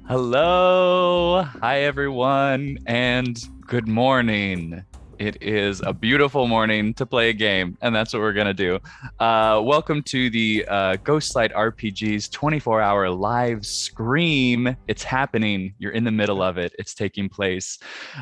Hello. Hi, everyone, and good morning. It is a beautiful morning to play a game, and that's what we're going to do. Welcome to the Ghostlight RPGs 24-hour live scream. It's happening. You're in the middle of it. It's taking place.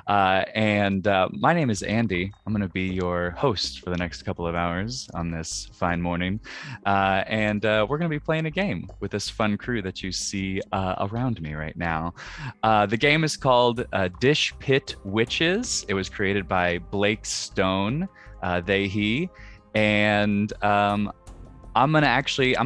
And my name is Andy. I'm going to be your host for the next couple of hours on this fine morning. And we're going to be playing a game with this fun crew that you see around me right now. The game is called Dish Pit Witches. It was created by Blake Stone, he. And I'm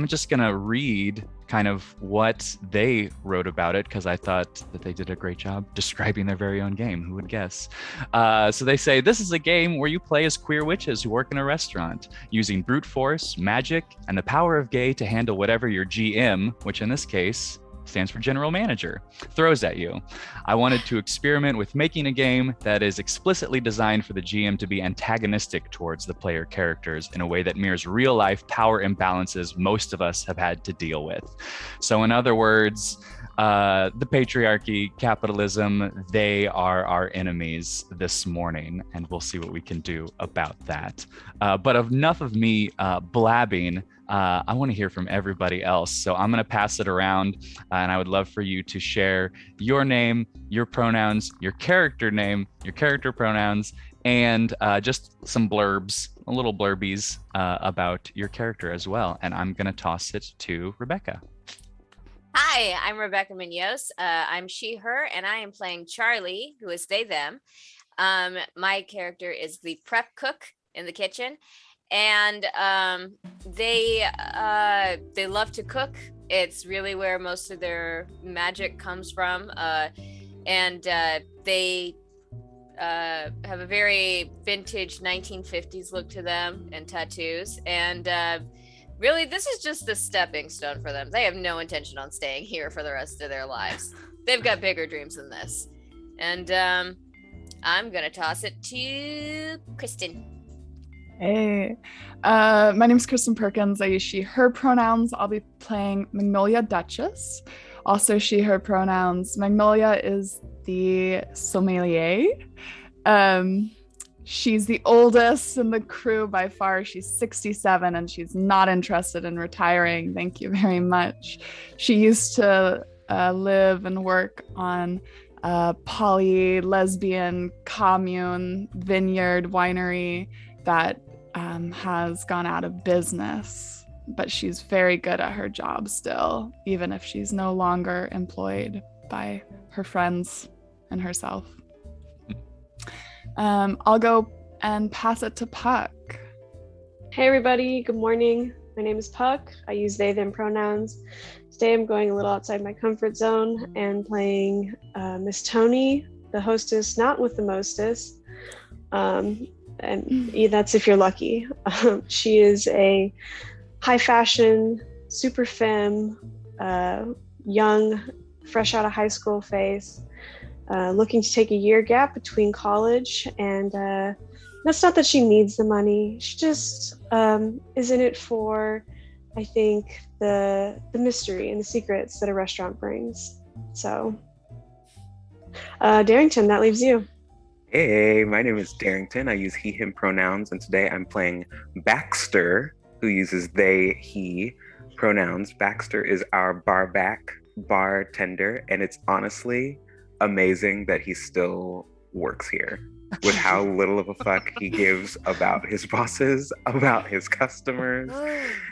just gonna read kind of what they wrote about it because I thought that they did a great job describing their very own game. Who would guess? So they say, this is a game where you play as queer witches who work in a restaurant using brute force, magic, and the power of gay to handle whatever your GM, which in this case stands for general manager, throws at you. I wanted to experiment with making a game that is explicitly designed for the GM to be antagonistic towards the player characters in a way that mirrors real life power imbalances most of us have had to deal with. So in other words, the patriarchy, capitalism, they are our enemies this morning, and we'll see what we can do about that. But enough of me blabbing. I want to hear from everybody else. So I'm going to pass it around, and I would love for you to share your name, your pronouns, your character name, your character pronouns, and just some blurbs, little blurbies about your character as well. And I'm going to toss it to Rebecca. Hi, I'm Rebecca Munoz. I'm she, her, and I am playing Charlie, who is they, them. My character is the prep cook in the kitchen, and they love to cook. It's really where most of their magic comes from, and they have a very vintage 1950s look to them and tattoos, and really, this is just the stepping stone for them. They have no intention on staying here for the rest of their lives. They've got bigger dreams than this. And I'm going to toss it to Kristin. Hey, my name is Kristin Perkins. I use she, her pronouns. I'll be playing Magnolia Duchess. Also she, her pronouns. Magnolia is the sommelier. She's the oldest in the crew by far. She's 67 and she's not interested in retiring. Thank you very much. She used to live and work on a poly-lesbian commune vineyard winery that has gone out of business. But she's very good at her job still, even if she's no longer employed by her friends and herself. I'll go and pass it to Puck. Hey everybody, good morning. My name is Puck. I use they, them pronouns. Today I'm going a little outside my comfort zone and playing Miss Toni, the hostess, not with the mostest. And that's if you're lucky. She is a high fashion, super femme, young, fresh out of high school face. Looking to take a year gap between college, and that's not that she needs the money. She just is in it for, I think, the mystery and the secrets that a restaurant brings. So, Darrington, that leaves you. Hey, my name is Darrington. I use he, him pronouns, and today I'm playing Baxter, who uses they, he pronouns. Baxter is our bartender, and it's honestly amazing that he still works here with how little of a fuck he gives about his bosses, about his customers.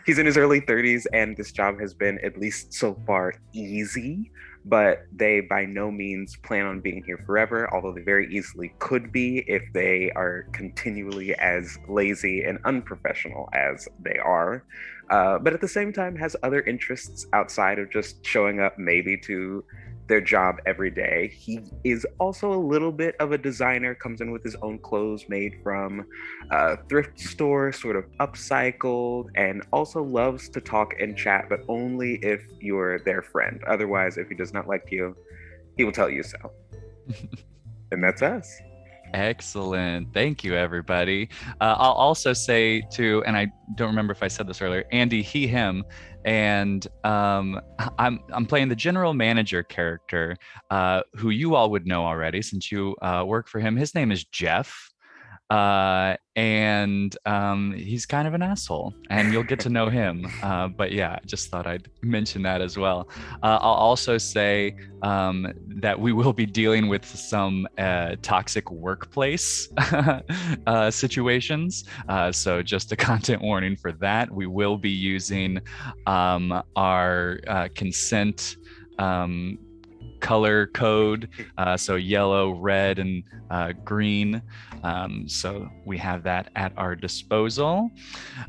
He's in his early 30s and this job has been, at least so far, easy, but they by no means plan on being here forever, although they very easily could be if they are continually as lazy and unprofessional as they are. But at the same time has other interests outside of just showing up maybe to their job every day. He is also a little bit of a designer, comes in with his own clothes made from a thrift store, sort of upcycled, and also loves to talk and chat, but only if you're their friend. Otherwise, if he does not like you, he will tell you so. And that's us. Excellent. Thank you, everybody. I'll also say too, and I don't remember if I said this earlier, Andy, he, him, and I'm playing the general manager character, who you all would know already since you work for him. His name is Jeff. And he's kind of an asshole, and you'll get to know him. But yeah, I just thought I'd mention that as well. I'll also say that we will be dealing with some toxic workplace situations. So just a content warning for that. We will be using our consent color code, so yellow, red, and green. So we have that at our disposal.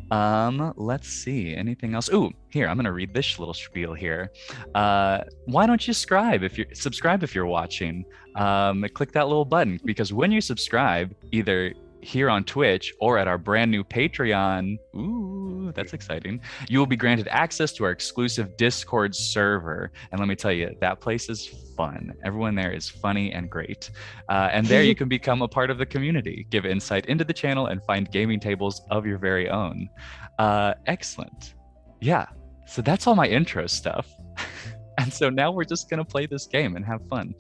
Let's see, anything else? Ooh, here, I'm gonna read this little spiel here. Why don't you subscribe if you're watching? Click that little button, because when you subscribe, either here on Twitch or at our brand new Patreon, ooh, that's exciting, you will be granted access to our exclusive Discord server. And let me tell you, that place is fun. Everyone there is funny and great. And there you can become a part of the community, give insight into the channel, and find gaming tables of your very own. Excellent. Yeah, so that's all my intro stuff. And so now we're just gonna play this game and have fun.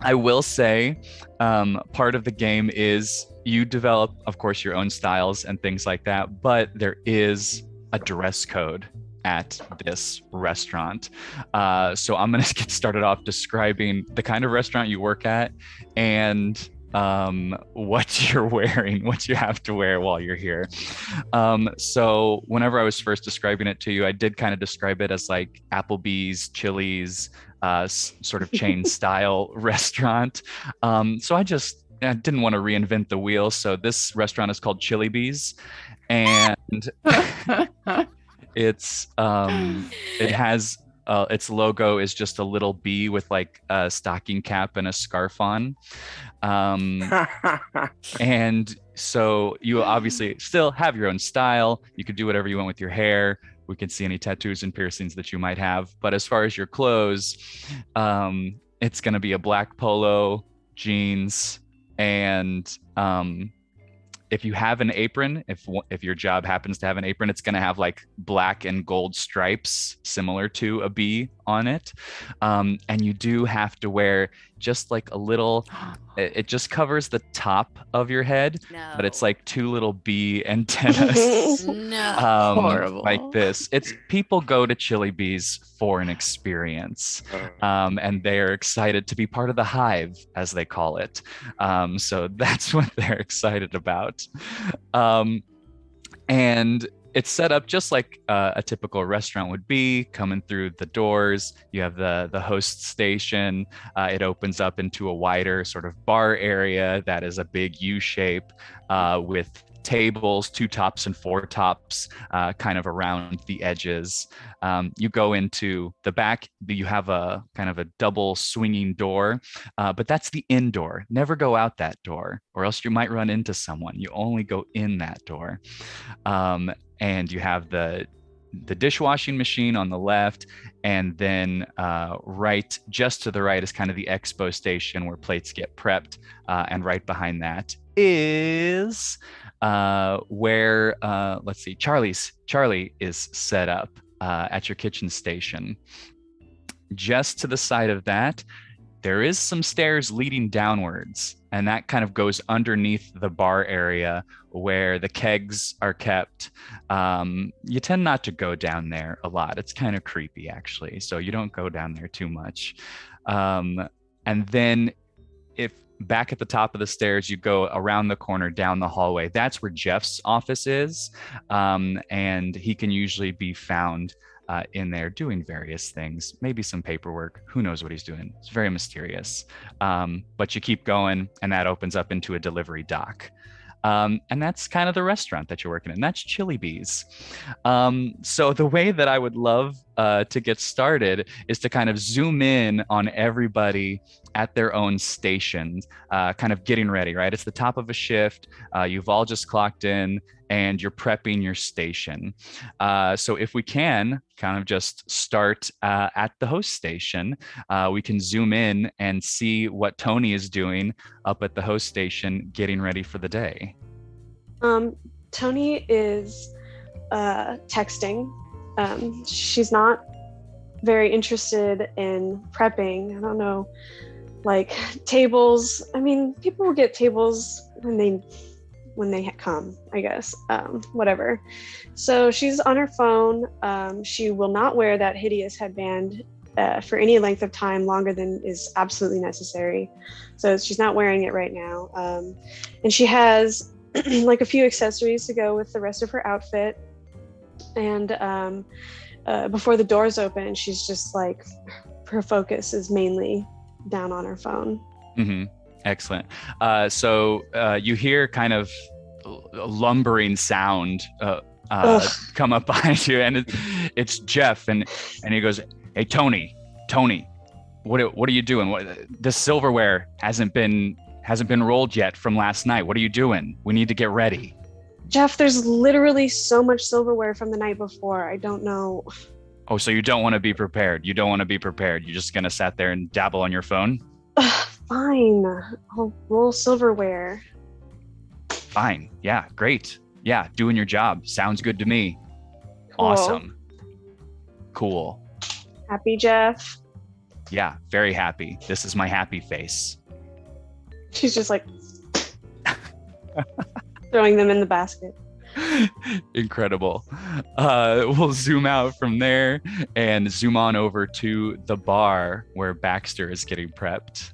I will say part of the game is you develop, of course, your own styles and things like that, but there is a dress code at this restaurant. So I'm going to get started off describing the kind of restaurant you work at and what you're wearing, what you have to wear while you're here. So whenever I was first describing it to you, I did kind of describe it as like Applebee's, Chili's, sort of chain style restaurant. So I didn't want to reinvent the wheel. So this restaurant is called Chili Bees, and it has its logo is just a little bee with like a stocking cap and a scarf on. And so you obviously still have your own style. You could do whatever you want with your hair. We can see any tattoos and piercings that you might have. But as far as your clothes, it's going to be a black polo, jeans, and if you have an apron, if your job happens to have an apron, it's going to have like black and gold stripes similar to a bee on it. And you do have to wear just like a little, it just covers the top of your head, but it's like two little bee antennas. Horrible. Like this. It's people go to Chili Bees for an experience, and they are excited to be part of the hive, as they call it. So that's what they're excited about. And it's set up just like a typical restaurant would be. Coming through the doors, you have the host station. It opens up into a wider sort of bar area that is a big U shape with tables, 2 tops and 4 tops, kind of around the edges. You go into the back, you have a kind of a double swinging door, but that's the indoor. Never go out that door, or else you might run into someone. You only go in that door. And you have the dishwashing machine on the left, and then right, just to the right is kind of the expo station where plates get prepped, and right behind that is where let's see, Charlie is set up at your kitchen station. Just to the side of that, there is some stairs leading downwards, and that kind of goes underneath the bar area where the kegs are kept. You tend not to go down there a lot. It's kind of creepy, actually, so you don't go down there too much. And then if back at the top of the stairs, you go around the corner down the hallway. That's where Jeff's office is, and he can usually be found in there doing various things, maybe some paperwork. Who knows what he's doing? It's very mysterious. But you keep going, and that opens up into a delivery dock. And that's kind of the restaurant that you're working in. That's Chili Bees. So the way that I would love to get started is to kind of zoom in on everybody at their own stations, kind of getting ready, right? It's the top of a shift. You've all just clocked in and you're prepping your station. So if we can kind of just start at the host station, we can zoom in and see what Toni is doing up at the host station, getting ready for the day. Toni is texting. She's not very interested in prepping. I don't know, like tables. I mean, people will get tables when they come, I guess. Whatever. So she's on her phone. She will not wear that hideous headband for any length of time longer than is absolutely necessary. So she's not wearing it right now. And she has like a few accessories to go with the rest of her outfit. And before the doors open, she's just like, her focus is mainly down on her phone. Mm-hmm. Excellent. So you hear kind of a lumbering sound come up behind you, and it's Jeff, and he goes, "Hey, Toni, what are you doing? The silverware hasn't been rolled yet from last night. What are you doing? We need to get ready." Jeff, there's literally so much silverware from the night before. I don't know. Oh, so you don't want to be prepared. You're just gonna sit there and dabble on your phone? Fine. I'll roll silverware. Fine. Yeah, great. Yeah, doing your job. Sounds good to me. Cool. Awesome. Cool. Happy, Jeff? Yeah, very happy. This is my happy face. She's just like throwing them in the basket. Incredible. We'll zoom out from there and zoom on over to the bar where Baxter is getting prepped.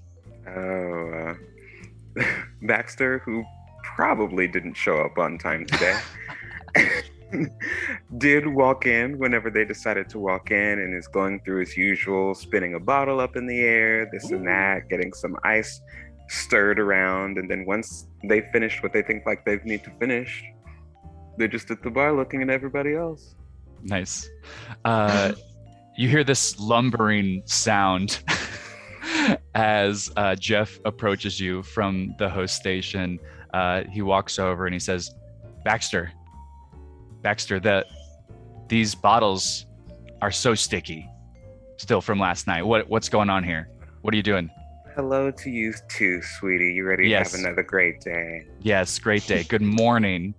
Oh, Baxter, who probably didn't show up on time today, did walk in whenever they decided to walk in, and is going through as usual, spinning a bottle up in the air, this and that, getting some ice stirred around, and then once they finished what they think like they need to finish, they're just at the bar looking at everybody else. Nice. You hear this lumbering sound as Jeff approaches you from the host station. He walks over and he says, Baxter, these bottles are so sticky still from last night. What's going on here? What are you doing? Hello to you too, sweetie. You ready to have another great day? Yes, great day. Good morning.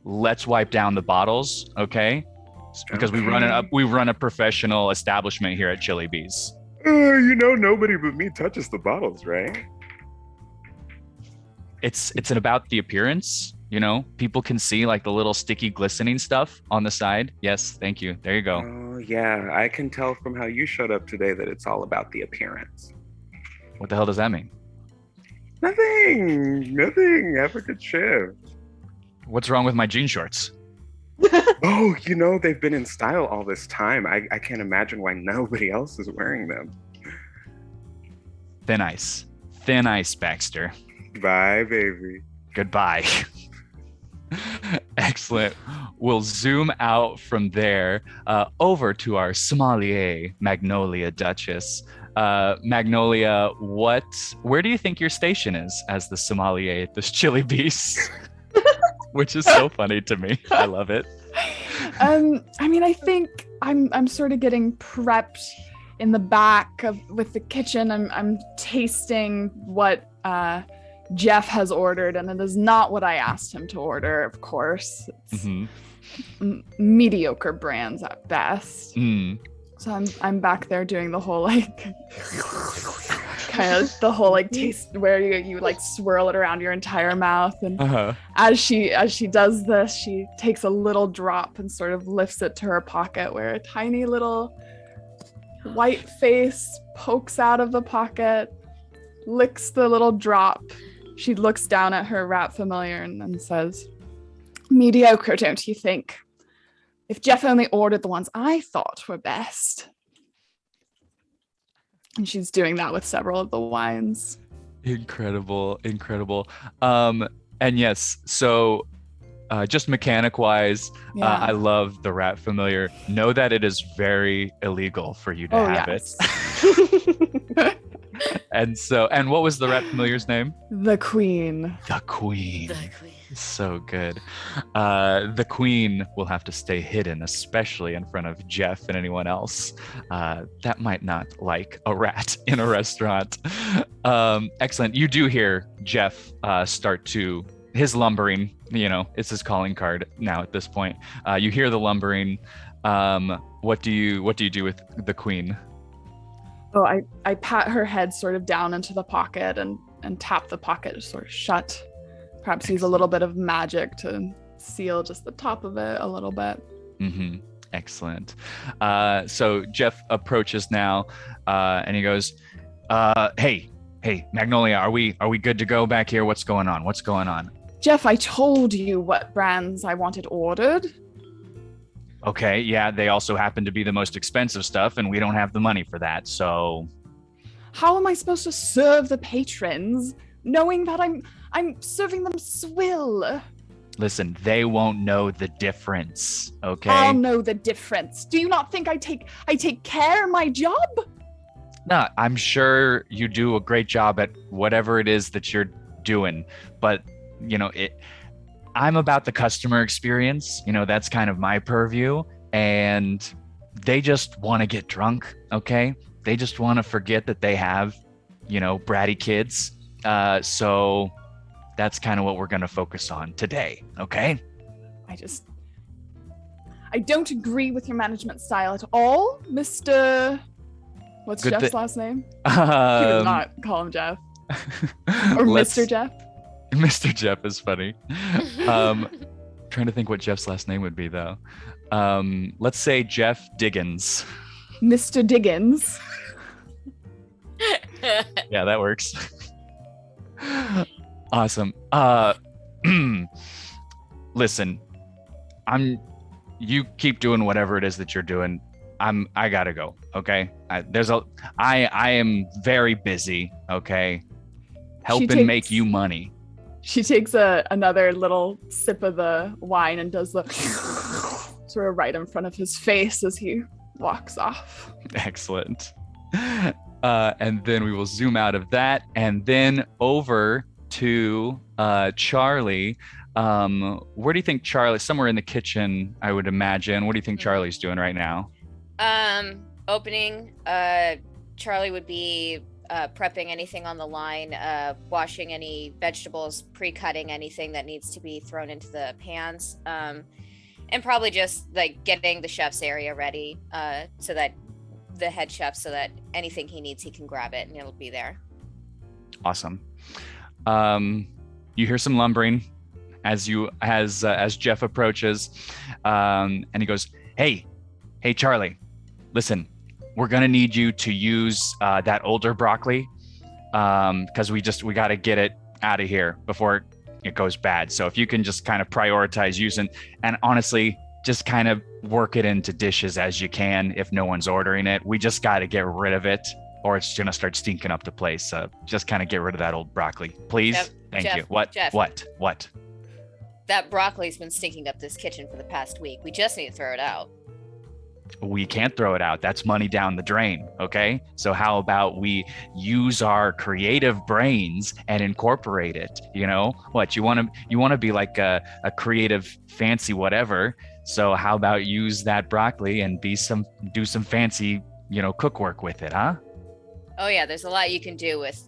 Let's wipe down the bottles, okay? Because we run a professional establishment here at Chili Bees. Nobody but me touches the bottles, right? It's about the appearance, people can see like the little sticky glistening stuff on the side. Yes, thank you. There you go. Oh yeah, I can tell from how you showed up today that it's all about the appearance. What the hell does that mean? Nothing. Have a good shift. What's wrong with my jean shorts? Oh, they've been in style all this time. I can't imagine why nobody else is wearing them. Thin ice, Baxter. Bye, baby. Goodbye. Excellent. We'll zoom out from there over to our sommelier, Magnolia Duchess. Magnolia, where do you think your station is as the sommelier at this Chili Beast? Which is so funny to me. I love it. I think I'm sort of getting prepped in the back with the kitchen. I'm tasting what Jeff has ordered, and it is not what I asked him to order, of course. It's mediocre brands at best. So I'm back there doing the whole taste where you like swirl it around your entire mouth, and as she does this, she takes a little drop and sort of lifts it to her pocket, where a tiny little white face pokes out of the pocket, licks the little drop. She looks down at her rat familiar and says, "Mediocre, don't you think? If Jeff only ordered the ones I thought were best." And she's doing that with several of the wines. Incredible. And yes, so just mechanic wise, Yeah. I love the rat familiar. Know that it is very illegal for you to have yes. it. And what was the rat familiar's name? The Queen. The Queen. The queen. So good. The Queen will have to stay hidden, especially in front of Jeff and anyone else that might not like a rat in a restaurant. Excellent. You do hear Jeff start to his lumbering. It's his calling card now at this point. You hear the lumbering. What do you do with the Queen? Oh, I pat her head sort of down into the pocket and tap the pocket sort of shut. Perhaps use a little bit of magic to seal just the top of it a little bit. Mm-hmm. Excellent. So Jeff approaches now, and he goes, "Hey, Magnolia, are we good to go back here? What's going on?" Jeff, I told you what brands I wanted ordered. Okay, yeah, they also happen to be the most expensive stuff, and we don't have the money for that, so... How am I supposed to serve the patrons, knowing that I'm serving them swill? Listen, they won't know the difference, okay? I'll know the difference. Do you not think I take care of my job? No, I'm sure you do a great job at whatever it is that you're doing, but, I'm about the customer experience. That's kind of my purview, and they just want to get drunk, okay? They just want to forget that they have, bratty kids. So that's kind of what we're going to focus on today, okay? I don't agree with your management style at all, Mr. What's Good Jeff's thi- last name? He would not call him Jeff. Or Mr. Jeff. Mr. Jeff is funny. Trying to think what Jeff's last name would be, though. Let's say Jeff Diggins. Mr. Diggins. Yeah, that works. Awesome. Listen, you keep doing whatever it is that you're doing. I gotta go. Okay. I am very busy. Okay. Helping make you money. She takes another little sip of the wine and does the sort of right in front of his face as he walks off. Excellent. And then we will zoom out of that and then over to Charlie. Where do you think Charlie? Somewhere in the kitchen, I would imagine. What do you think Charlie's doing right now? Opening. Charlie would be prepping anything on the line, washing any vegetables, pre-cutting anything that needs to be thrown into the pans, and probably just like getting the chef's area ready, so that the head chef, so that anything he needs, he can grab it and it'll be there. Awesome. You hear some lumbering as Jeff approaches, and he goes, Hey, Charlie, listen. We're gonna need you to use that older broccoli because we got to get it out of here before it goes bad. So if you can just kind of prioritize using, and honestly, just kind of work it into dishes as you can if no one's ordering it. We just got to get rid of it or it's gonna start stinking up the place. So just kind of get rid of that old broccoli, please. Thank you. What? Jeff. What? That broccoli's been stinking up this kitchen for the past week. We just need to throw it out. We can't throw it out. That's money down the drain. Okay. So how about we use our creative brains and incorporate it? What you want to be like a creative, fancy, whatever. So how about use that broccoli and do some fancy, cook work with it, huh? Oh yeah. There's a lot you can do with,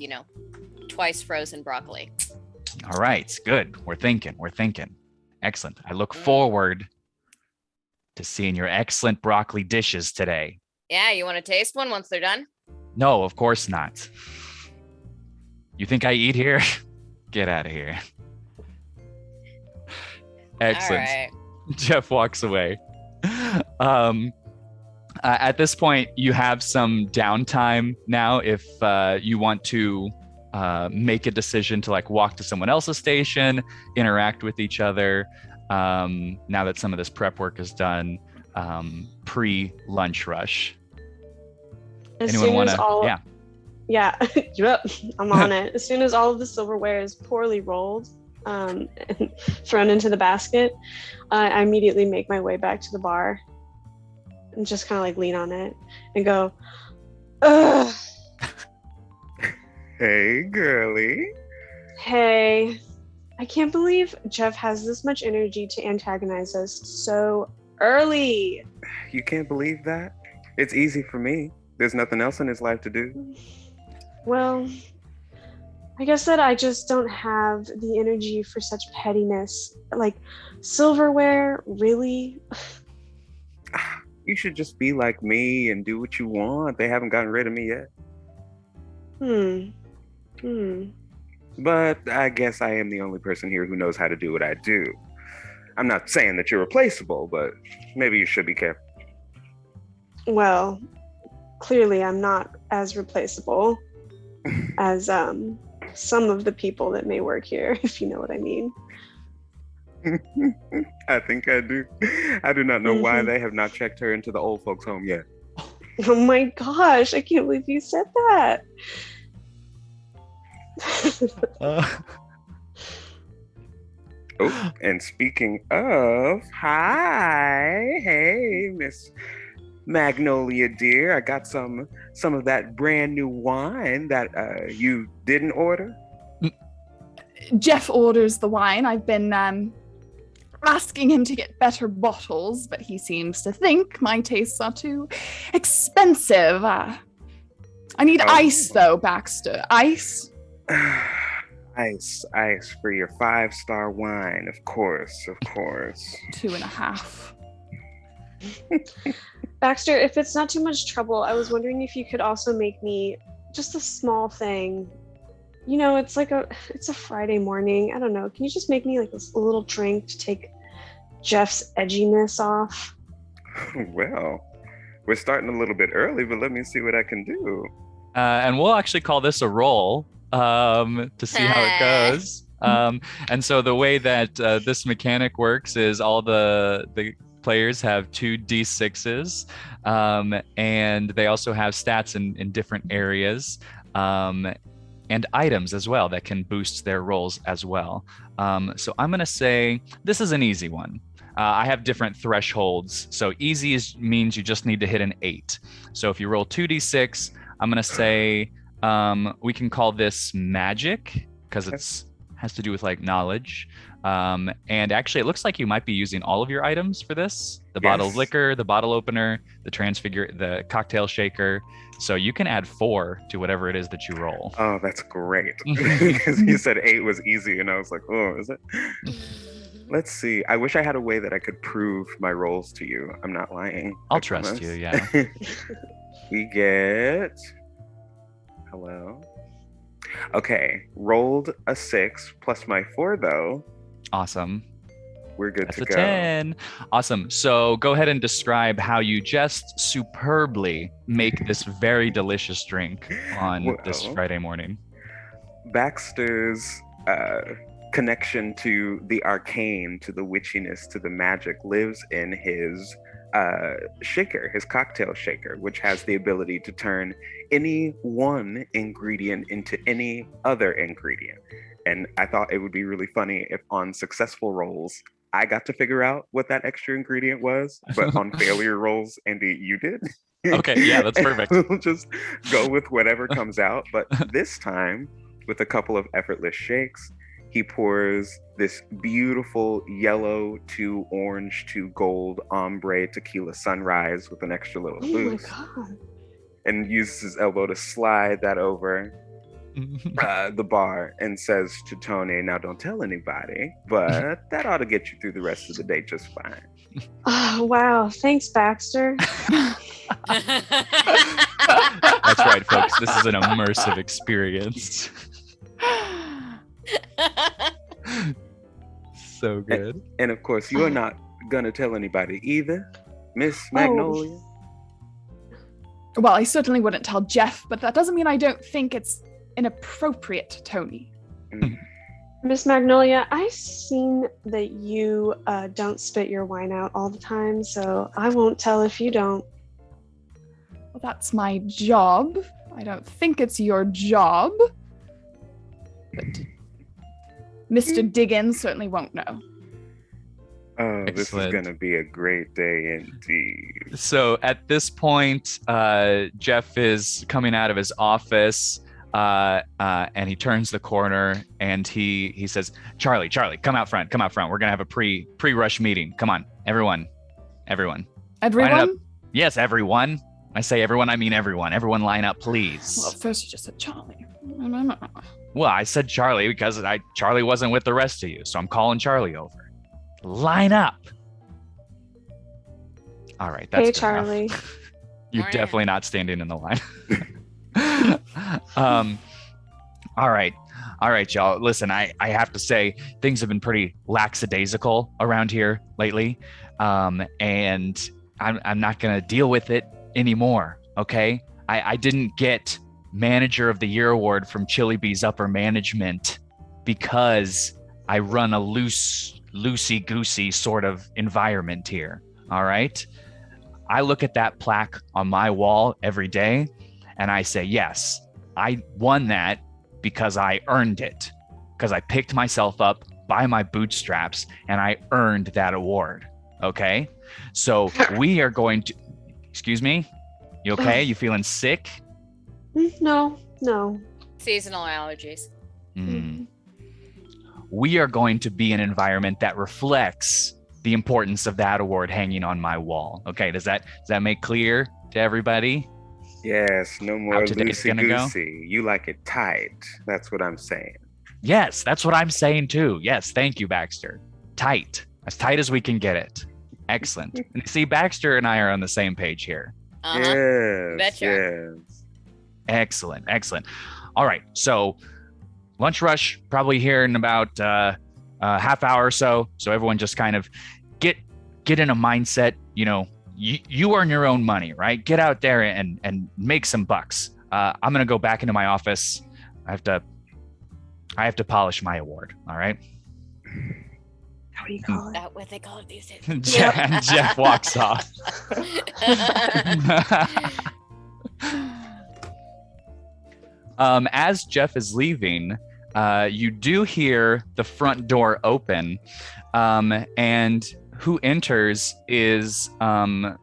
twice frozen broccoli. All right. Good. We're thinking. Excellent. I look forward to seeing your excellent broccoli dishes today. Yeah, you want to taste one once they're done? No, of course not. You think I eat here? Get out of here. Excellent. All right. Jeff walks away. At this point, you have some downtime now if you want to make a decision to walk to someone else's station, interact with each other. Now that some of this prep work is done, pre-lunch rush. Anyone want to? Yeah, I'm on it. As soon as all of the silverware is poorly rolled, and thrown into the basket, I immediately make my way back to the bar and just kind of like lean on it and go, ugh. Hey, girly. Hey, I can't believe Jeff has this much energy to antagonize us so early. You can't believe that? It's easy for me. There's nothing else in his life to do. Well, I guess that I just don't have the energy for such pettiness. Like, silverware, really? You should just be like me and do what you want. They haven't gotten rid of me yet. But I guess I am the only person here who knows how to do what I do. I'm not saying that you're replaceable, but maybe you should be careful. Well, clearly I'm not as replaceable as some of the people that may work here, if you know what I mean. I think I do. I do not know why they have not checked her into the old folks' home yet. Oh my gosh, I can't believe you said that. Oh, and speaking of, hey, Miss Magnolia, dear, I got some of that brand new wine that you didn't order. Jeff orders the wine. I've been asking him to get better bottles, but he seems to think my tastes are too expensive. I need ice, though, Baxter. Ice? Ice for your 5-star wine, of course. 2.5. Baxter, if it's not too much trouble, I was wondering if you could also make me just a small thing. You know, it's a Friday morning. I don't know. Can you just make me like a little drink to take Jeff's edginess off? Well, we're starting a little bit early, but let me see what I can do. And we'll actually call this a roll to see how it goes. And so the way that this mechanic works is all the players have 2 d6s, and they also have stats in different areas, and items as well that can boost their rolls as well. So I'm going to say this is an easy one. I have different thresholds. So easy means you just need to hit an 8. So if you roll 2d6, I'm going to say we can call this magic because it has to do with like knowledge. And actually, it looks like you might be using all of your items for this: the bottle of liquor, the bottle opener, the cocktail shaker. So you can add 4 to whatever it is that you roll. Oh, that's great. Because you said 8 was easy, and I was like, oh, is it? Let's see. I wish I had a way that I could prove my rolls to you. I'm not lying. I'll trust you, yeah. We get... Hello? Okay, rolled a 6 plus my 4, though. Awesome. We're good to go. 10. Awesome. So go ahead and describe how you just superbly make this very delicious drink on this Friday morning. Baxter's connection to the arcane, to the witchiness, to the magic lives in his shaker, his cocktail shaker, which has the ability to turn any one ingredient into any other ingredient. And I thought it would be really funny if on successful rolls, I got to figure out what that extra ingredient was, but on failure rolls, Andy, you did. Okay, yeah, that's perfect. We'll just go with whatever comes out. But this time, with a couple of effortless shakes, he pours this beautiful yellow to orange to gold ombre tequila sunrise with an extra little boost. Oh my God. And uses his elbow to slide that over the bar and says to Toni, now don't tell anybody, but that ought to get you through the rest of the day just fine. Oh, wow. Thanks, Baxter. That's right, folks. This is an immersive experience. So good. And of course, you're not gonna tell anybody either, Miss Magnolia. Well, I certainly wouldn't tell Jeff, but that doesn't mean I don't think it's inappropriate, Toni. Miss Magnolia, I've seen that you don't spit your wine out all the time, so I won't tell if you don't. Well, that's my job. I don't think it's your job. But Mr. Diggins certainly won't know. Oh, this is Excellent. going to be a great day indeed. So at this point, Jeff is coming out of his office, and he turns the corner and he says, Charlie, come out front. We're going to have a pre-rush meeting. Come on, everyone. Line it up. Everyone? Yes, everyone. I say everyone, I mean everyone. Everyone line up, please. Well, first you just said Charlie. Well, I said Charlie because Charlie wasn't with the rest of you, so I'm calling Charlie over. Line up. All right, that's Hey, good Charlie. enough. You're Morning. definitely not standing in the line. All right, y'all. Listen, I have to say things have been pretty lackadaisical around here lately, and I'm not gonna deal with it anymore. Okay, I didn't get Manager of the Year award from Chili Bee's upper management because I run a loosey-goosey sort of environment here. All right, I look at that plaque on my wall every day, and I say, yes, I won that because I earned it, because I picked myself up by my bootstraps and I earned that award. Okay, so we are going to. Excuse me. You okay? You feeling sick? No. Seasonal allergies. We are going to be an environment that reflects the importance of that award hanging on my wall. Okay, does that make clear to everybody? Yes, no more How today's gonna go? loosey-goosey. You like it tight. That's what I'm saying. Yes, that's what I'm saying too. Yes, thank you, Baxter. Tight, as tight as we can get it. Excellent. And see, Baxter and I are on the same page here. Uh-huh. Yes, Betcha. yes. Excellent. All right, so lunch rush probably here in about a half hour or so. So everyone just kind of get in a mindset. You know, you earn your own money, right? Get out there and make some bucks. I'm gonna go back into my office. I have to polish my award. All right. What do you call it? That what they call it these days. Jeff walks off. As Jeff is leaving, you do hear the front door open, and who enters is kind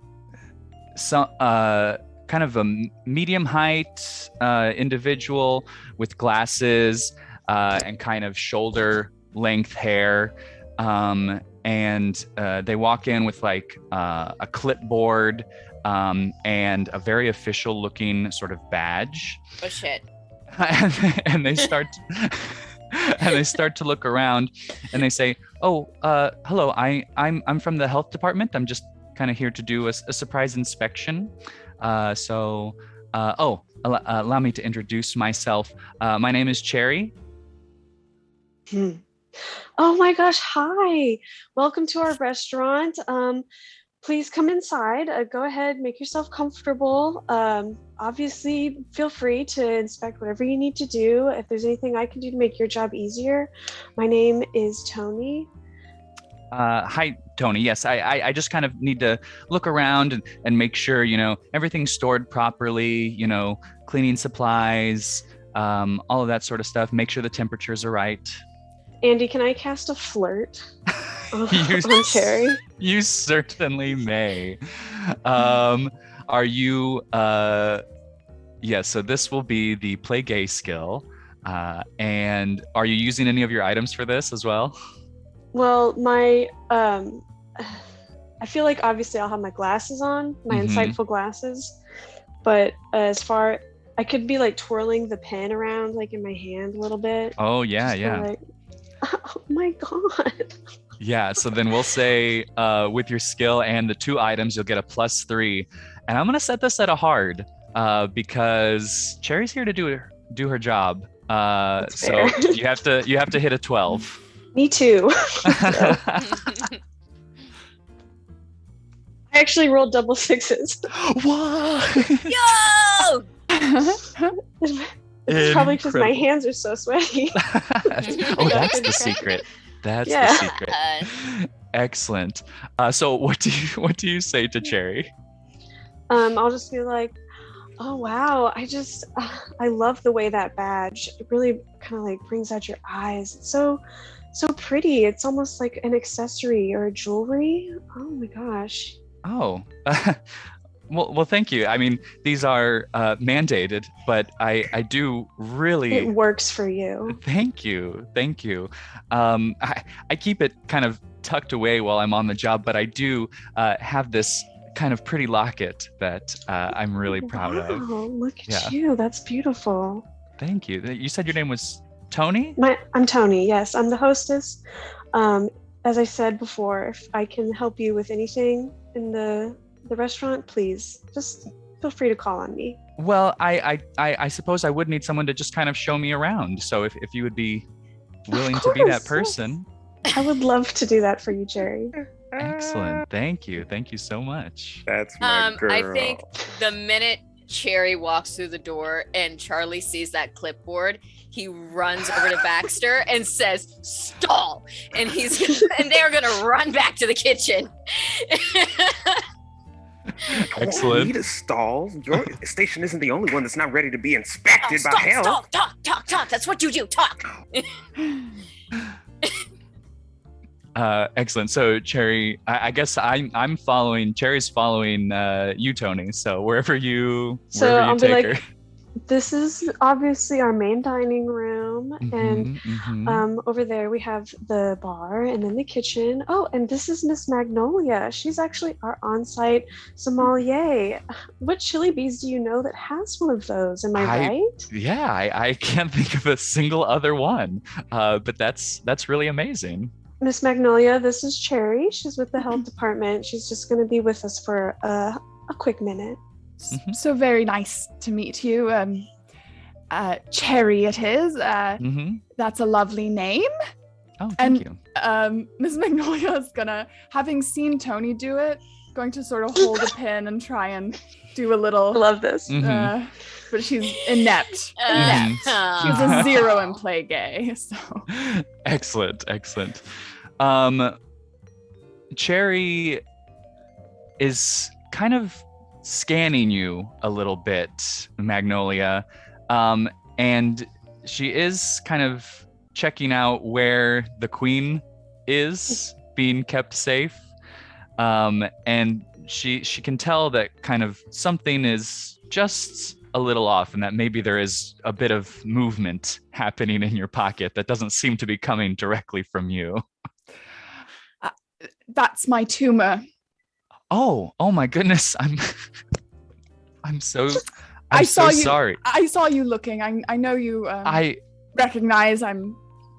of a medium height individual with glasses and kind of shoulder length hair. And they walk in with like a clipboard and a very official looking sort of badge. Oh shit. and they start to look around and they say, "Oh, hello. I'm from the health department. I'm just kind of here to do a surprise inspection. Allow me to introduce myself. My name is Cherry." Oh my gosh, hi. Welcome to our restaurant. Please come inside. Go ahead, make yourself comfortable. Obviously, feel free to inspect whatever you need to do. If there's anything I can do to make your job easier. My name is Toni. Hi, Toni. Yes, I just kind of need to look around and make sure, everything's stored properly, cleaning supplies, all of that sort of stuff. Make sure the temperatures are right. Andy, can I cast a flirt on You- Cherry? You certainly may. Are you, so this will be the play gay skill. And are you using any of your items for this as well? Well, my I feel like obviously I'll have my glasses on, my insightful glasses, but I could be like twirling the pen around like in my hand a little bit. Oh, yeah, Just yeah. like, oh my god. Yeah, so then we'll say with your skill and the 2 items, you'll get a +3. And I'm going to set this at a hard because Cherry's here to do her job. So fair. you have to hit a 12. Me too. I actually rolled double 6s. What? Yo! It's probably because my Incredible. hands are so sweaty. Oh, that's the secret. That's Yeah. the secret. Excellent. So what do you say to Cherry? I'll just be like, Oh wow, I love the way that badge, it really kind of like brings out your eyes. It's so pretty. It's almost like an accessory or a jewelry. Oh my gosh. Oh, well, thank you. I mean, these are mandated, but I do really. It works for you. Thank you. I keep it kind of tucked away while I'm on the job, but I do have this kind of pretty locket that I'm really proud of. Wow, look at you. That's beautiful. Thank you. You said your name was Toni? I'm Toni. Yes, I'm the hostess. As I said before, if I can help you with anything in the restaurant, please just feel free to call on me. Well, I suppose I would need someone to just kind of show me around. So if you would be willing to be that person. Yes. I would love to do that for you, Jerry. Excellent. Thank you so much. That's my girl. I think the minute Cherry walks through the door and Charlie sees that clipboard, he runs over to Baxter and says, "Stall!" And they're gonna run back to the kitchen. Excellent. You need a stall. Your station isn't the only one that's not ready to be inspected by hell. Talk. That's what you do. Talk. Excellent. So Cherry, I guess I'm following. Cherry's following you, Toni. So wherever you I'll take be like, her. This is obviously our main dining room, and over there we have the bar and then the kitchen. Oh, and this is Miss Magnolia. She's actually our on-site sommelier. What chili bees do you know that has one of those? Am I right? Yeah, I can't think of a single other one. But that's really amazing. Miss Magnolia, this is Cherry. She's with the health department. She's just going to be with us for a quick minute. So very nice to meet you. Cherry it is. That's a lovely name. Oh, thank you. Miss Magnolia is gonna, having seen Toni do it, going to sort of hold a pin and try and do a little. I love this. But she's inept. She's a 0 in play gay. So excellent. Cherry is kind of scanning you a little bit, Magnolia, and she is kind of checking out where the queen is being kept safe, and she can tell that kind of something is just a little off, and that maybe there is a bit of movement happening in your pocket that doesn't seem to be coming directly from you. That's my tumor. Oh my goodness. I'm so sorry. I saw you looking. I know you I recognize I'm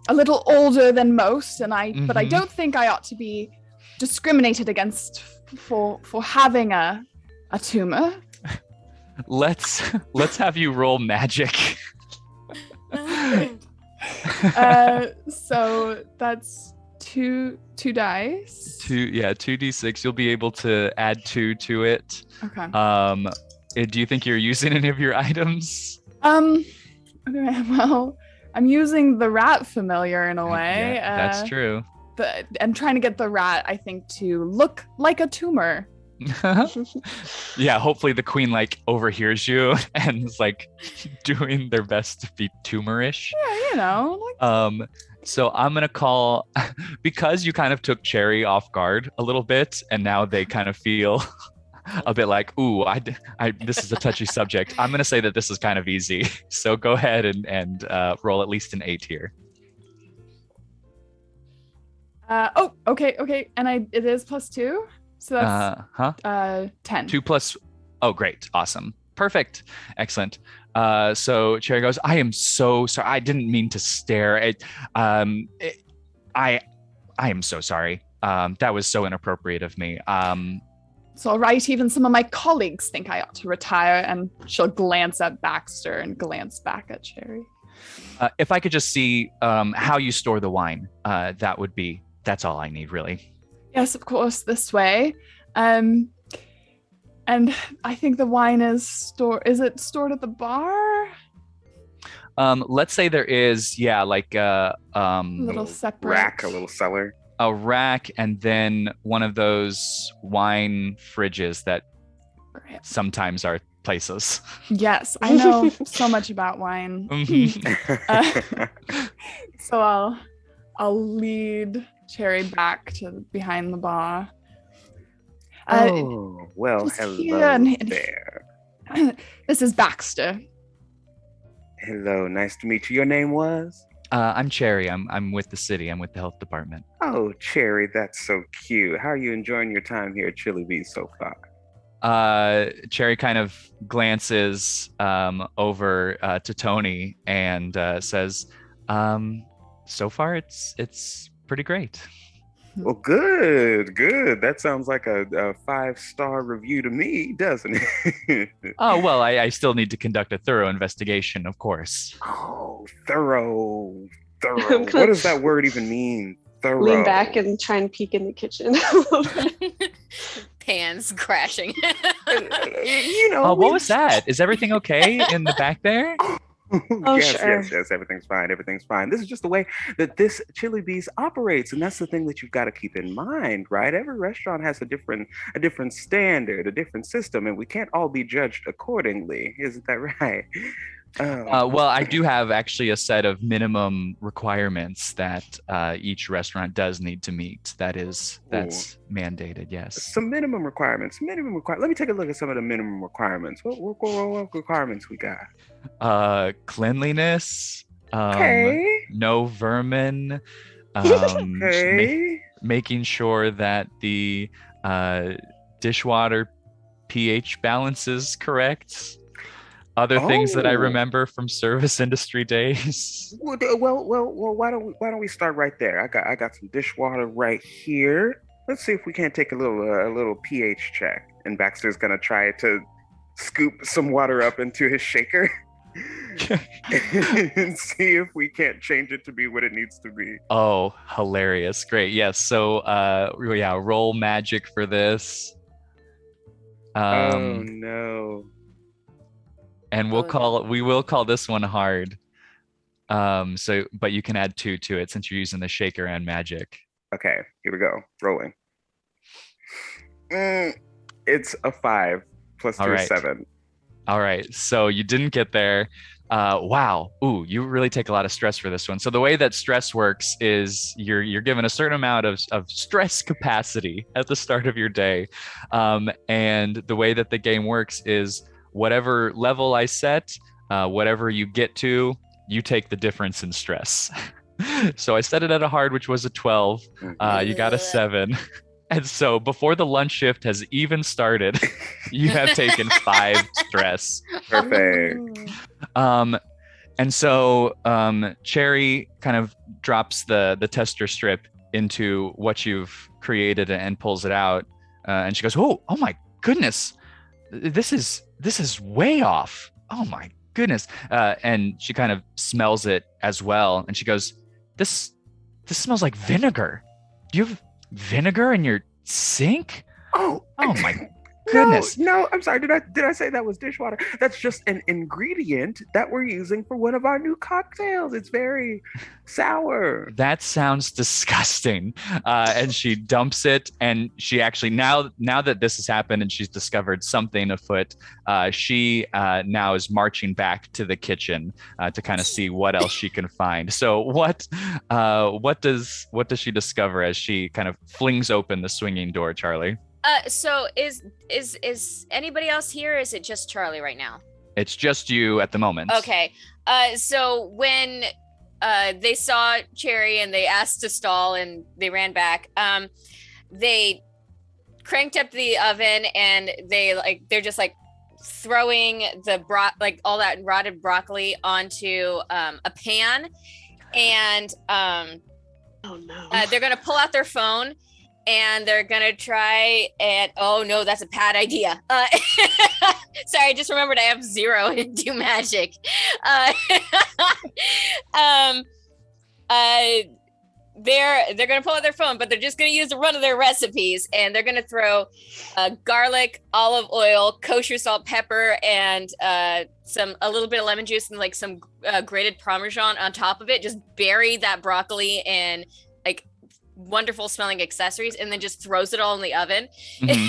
a little older than most, and but I don't think I ought to be discriminated against for having a tumor. Let's have you roll magic. So that's two dice. 2d6. You'll be able to add 2 to it. Okay. Do you think you're using any of your items? Okay, well, I'm using the rat familiar in a way. Yeah, that's true. And trying to get the rat, I think, to look like a tumor. Yeah, hopefully the queen overhears you and is doing their best to be tumorish. Yeah, So I'm gonna call, because you kind of took Cherry off guard a little bit, and now they kind of feel a bit like, ooh, this is a touchy subject. I'm gonna say that this is kind of easy. So go ahead and roll at least an 8 here. Okay, and it is +2, so that's 10. 2 plus. Oh, great, awesome, perfect, excellent. So Cherry goes, I am so sorry. I didn't mean to stare. I am so sorry. That was so inappropriate of me. It's all right. Even some of my colleagues think I ought to retire. And she'll glance at Baxter and glance back at Cherry. If I could just see how you store the wine, that's all I need, really. Yes, of course, this way. And I think the wine is stored. Is it stored at the bar? Let's say there is, little separate rack, a little cellar. A rack, and then one of those wine fridges that sometimes are places. Yes, I know so much about wine. Mhm. So I'll lead Cherry back to behind the bar. Oh, well, just hello here and- there. This is Baxter. Hello, nice to meet you. Your name was? I'm Cherry. I'm with the city. I'm with the health department. Oh, Cherry, that's so cute. How are you enjoying your time here at Chili Bees so far? Cherry kind of glances over to Toni and says, "So far, it's pretty great." Well, good. That sounds like a 5-star review to me, doesn't it? Oh, well, I still need to conduct a thorough investigation, of course. Oh, thorough. What does that word even mean? Thorough. Lean back and try and peek in the kitchen. Pans crashing. You know. What was that? Is everything okay in the back there? Oh, yes, sure. yes. Everything's fine. This is just the way that this Chili Bees operates, and that's the thing that you've got to keep in mind, right? Every restaurant has a different standard, a different system, and we can't all be judged accordingly. Isn't that right? Well, I do have actually a set of minimum requirements that each restaurant does need to meet. That's mandated. Yes. Some minimum requirements. Let me take a look at some of the minimum requirements. What requirements we got? Cleanliness. Okay. No vermin. Okay. Making sure that the dishwater pH balance is correct. Other things that I remember from service industry days. Well, why don't we start right there? I got some dishwater right here. Let's see if we can't take a little pH check. And Baxter's gonna try to scoop some water up into his shaker and see if we can't change it to be what it needs to be. Oh, hilarious! Great, yes. So, roll magic for this. Oh no. And we will call this one hard. But you can add 2 to it since you're using the shaker and magic. Okay, here we go. Rolling. It's a 5 plus 2 is 7. All right, so you didn't get there. Wow. Ooh, you really take a lot of stress for this one. So the way that stress works is you're given a certain amount of stress capacity at the start of your day. And the way that the game works is whatever level I set, whatever you get to, you take the difference in stress. So I set it at a hard, which was a 12. You got a 7. And so before the lunch shift has even started, you have taken 5 stress. Perfect. And so Cherry kind of drops the tester strip into what you've created and pulls it out. And she goes, oh my goodness. This is way off. Oh my goodness. And she kind of smells it as well. And she goes, this smells like vinegar. Do you have vinegar in your sink? Oh my goodness. No, I'm sorry. Did I say that was dishwater? That's just an ingredient that we're using for one of our new cocktails. It's very sour. That sounds disgusting. And she dumps it, and she actually now that this has happened and she's discovered something afoot, she now is marching back to the kitchen to kind of see what else she can find. So what does she discover as she kind of flings open the swinging door, Charlie? So is anybody else here? Is it just Charlie right now? It's just you at the moment. Okay. So when they saw Cherry and they asked to stall and they ran back, they cranked up the oven and they're just like throwing the all that rotted broccoli onto a pan, and Oh no. they're gonna pull out their phone. And they're gonna try and oh no, that's a bad idea. Sorry, I just remembered I have 0 in do magic. They're gonna pull out their phone, but they're just gonna use one of their recipes, and they're gonna throw garlic, olive oil, kosher salt, pepper, and a little bit of lemon juice and like some grated Parmesan on top of it. Just bury that broccoli in wonderful smelling accessories and then just throws it all in the oven Mhm.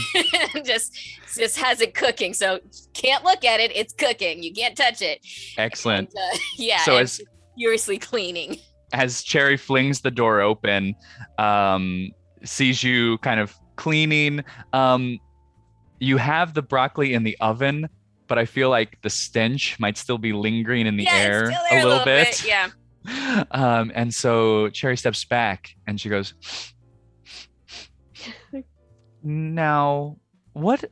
and just has it cooking. So can't look at it. It's cooking. You can't touch it. Excellent. And, yeah. So and furiously cleaning. as Cherry flings the door open, sees you kind of cleaning, you have the broccoli in the oven, but I feel like the stench might still be lingering in the Yeah, it's air still there a little bit. Yeah. And so Cherry steps back and she goes, now, what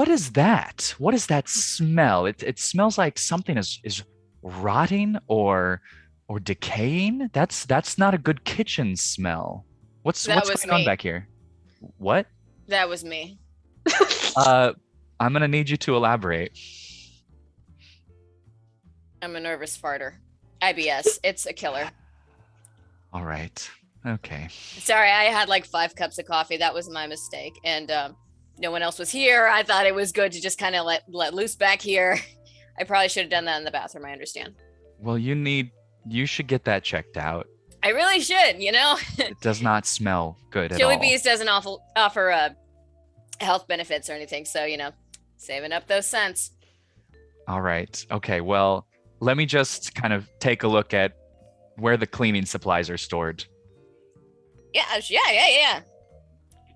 is that? What is that smell? It smells like something is rotting or decaying. That's not a good kitchen smell. What's That was going on me. back here? What? That was me. I'm gonna need you to elaborate. I'm a nervous farter. IBS. It's a killer. All right. Okay. Sorry, I had like 5 cups of coffee. That was my mistake. And no one else was here. I thought it was good to just kind of let loose back here. I probably should have done that in the bathroom, I understand. Well, you should get that checked out. I really should, you know? It does not smell good at Chili all. Bees doesn't offer health benefits or anything. So, you know, saving up those cents. All right. Okay. Well, let me just kind of take a look at where the cleaning supplies are stored. Yeah.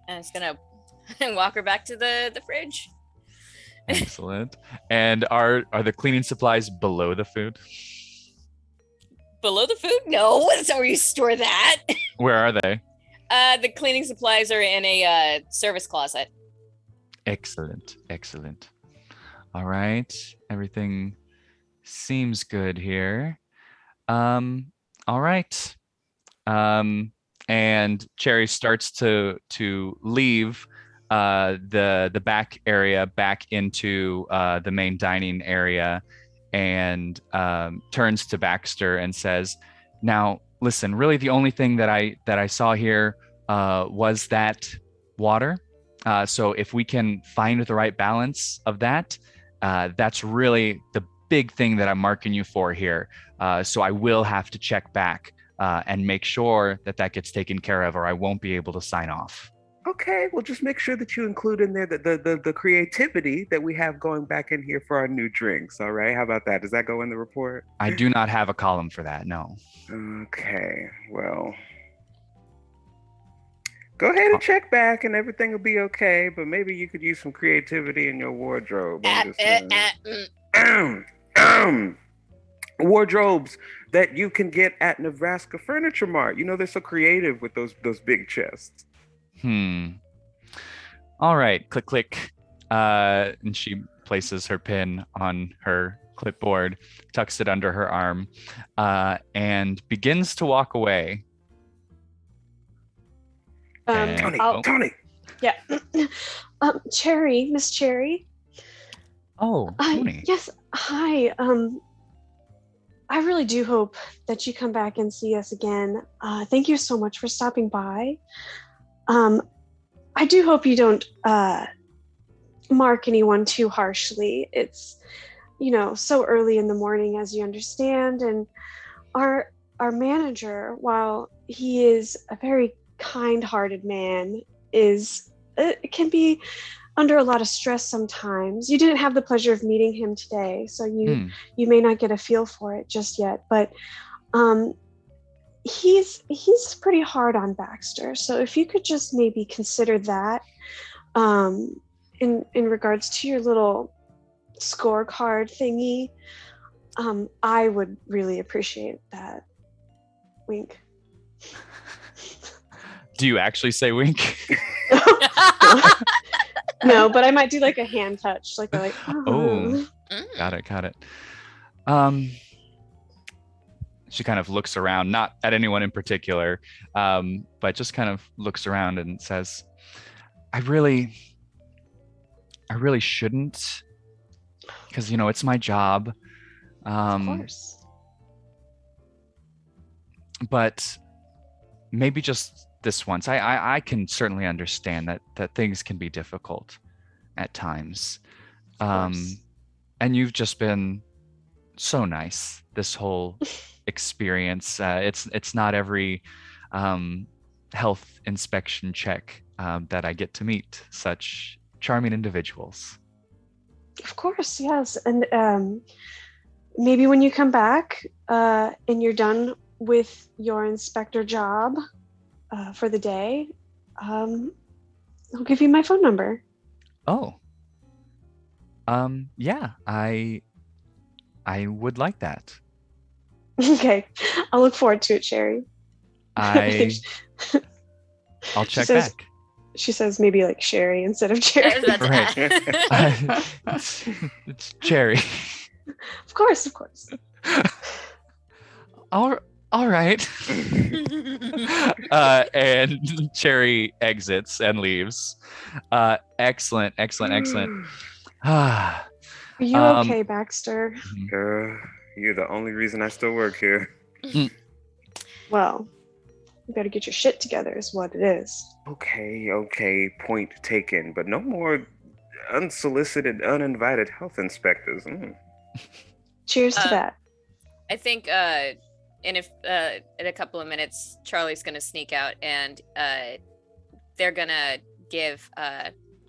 And it's going to walk her back to the fridge. Excellent. And are the cleaning supplies below the food? Below the food? No, that's not where you store that. Where are they? The cleaning supplies are in a service closet. Excellent. All right. Everything seems good here. All right. And Cherry starts to leave the back area back into the main dining area, and turns to Baxter and says, now listen, really the only thing that I saw here was that water. So if we can find the right balance of that, that's really the big thing that I'm marking you for here. So I will have to check back and make sure that gets taken care of, or I won't be able to sign off. Okay, well, just make sure that you include in there the creativity that we have going back in here for our new drinks. All right, how about that? Does that go in the report? I do not have a column for that, no. Okay, well, go ahead and check back and everything will be okay, but maybe you could use some creativity in your wardrobe. I'm just wardrobes that you can get at Nebraska Furniture Mart. You know, they're so creative with those big chests. All right, click, click. And she places her pin on her clipboard, tucks it under her arm, and begins to walk away. Toni. Yeah. Cherry, Miss Cherry. Oh, Toni. Yes. Hi. I really do hope that you come back and see us again. Thank you so much for stopping by. I do hope you don't mark anyone too harshly. It's, so early in the morning, as you understand, and our manager, while he is a very kind-hearted man, can be under a lot of stress sometimes. You didn't have the pleasure of meeting him today, so you may not get a feel for it just yet, but he's pretty hard on Baxter. So if you could just maybe consider that in regards to your little scorecard thingy, I would really appreciate that. Wink. Do you actually say wink? No, but I might do like a hand touch, like Oh, got it. She kind of looks around, not at anyone in particular, but just kind of looks around and says, I really shouldn't, because it's my job. Of course. But maybe just this once. I can certainly understand that things can be difficult at times. And you've just been so nice this whole experience. It's not every health inspection check that I get to meet such charming individuals. Of course, yes. And maybe when you come back and you're done with your inspector job for the day, I'll give you my phone number. Oh. Yeah, I would like that. Okay, I'll look forward to it, Sherry. I'll check back. She says maybe like Sherry instead of Cherry. Right. It's Cherry. Of course. All right. And Cherry exits and leaves. Excellent. Are you okay, Baxter? You're the only reason I still work here. Well, you better get your shit together is what it is. Okay, point taken, but no more unsolicited, uninvited health inspectors. Cheers to that. I think in a couple of minutes, Charlie's going to sneak out, and they're going to give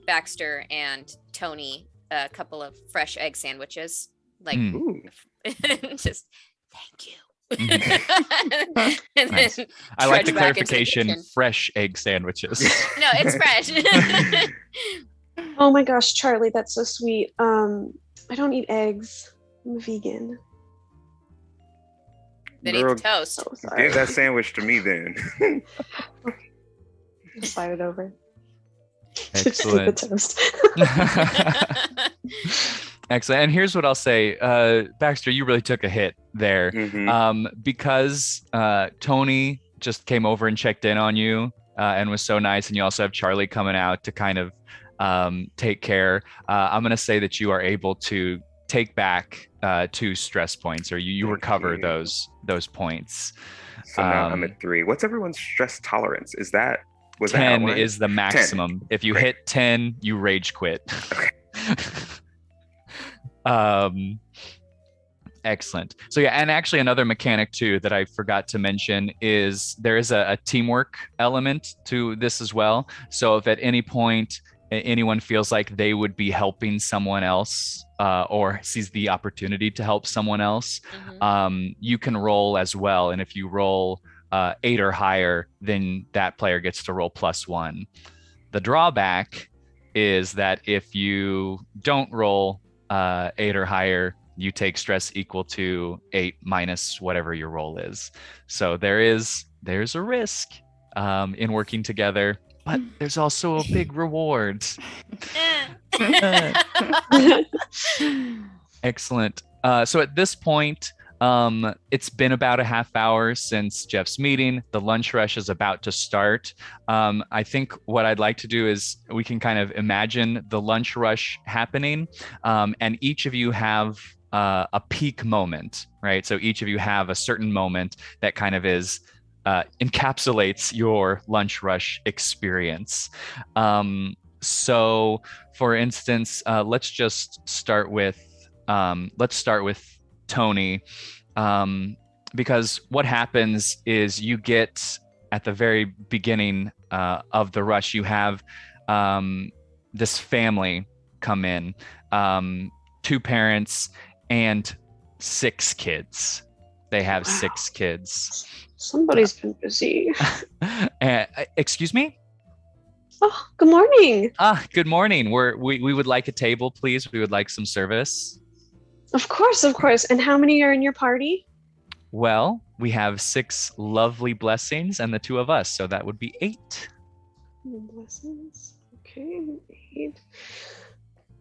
Baxter and Toni a couple of fresh egg sandwiches. Like, just thank you. And nice. then I like the trudge back into clarification, kitchen. fresh egg sandwiches. No, it's fresh. Oh my gosh, Charlie, that's so sweet. I don't eat eggs. I'm a vegan. Then eat Girl, the toast. So sorry. give that sandwich to me then. Slide it over. Excellent. The toast. Excellent. And here's what I'll say. Baxter, you really took a hit there. Because Toni just came over and checked in on you and was so nice. And you also have Charlie coming out to kind of take care. I'm going to say that you are able to take back 2 stress points, or you recover those points. So now I'm at 3. What's everyone's stress tolerance? Was 10 that is the maximum. 10. If you Great. hit 10, you rage quit. Okay. Excellent. So yeah, and actually another mechanic too that I forgot to mention is there is a teamwork element to this as well. So if at any point anyone feels like they would be helping someone else or sees the opportunity to help someone else, you can roll as well. And if you roll 8 or higher, then that player gets to roll +1. The drawback is that if you don't roll 8 or higher, you take stress equal to 8 minus whatever your roll is. So there's a risk in working together, but there's also a big reward. Excellent. So at this point, it's been about a half hour since Jeff's meeting. The lunch rush is about to start. I think what I'd like to do is we can kind of imagine the lunch rush happening, and each of you have a peak moment, right? So each of you have a certain moment that kind of is encapsulates your lunch rush experience. So for instance, let's start with Toni, because what happens is you get at the very beginning of the rush, you have this family come in, 2 parents and 6 kids. They have 6 kids. Somebody's been busy. Excuse me? Oh, good morning. Good morning. We would like a table, please. We would like some service. Of course. And how many are in your party? Well, we have 6 lovely blessings and the 2 of us, so that would be 8. Blessings. Okay, 8.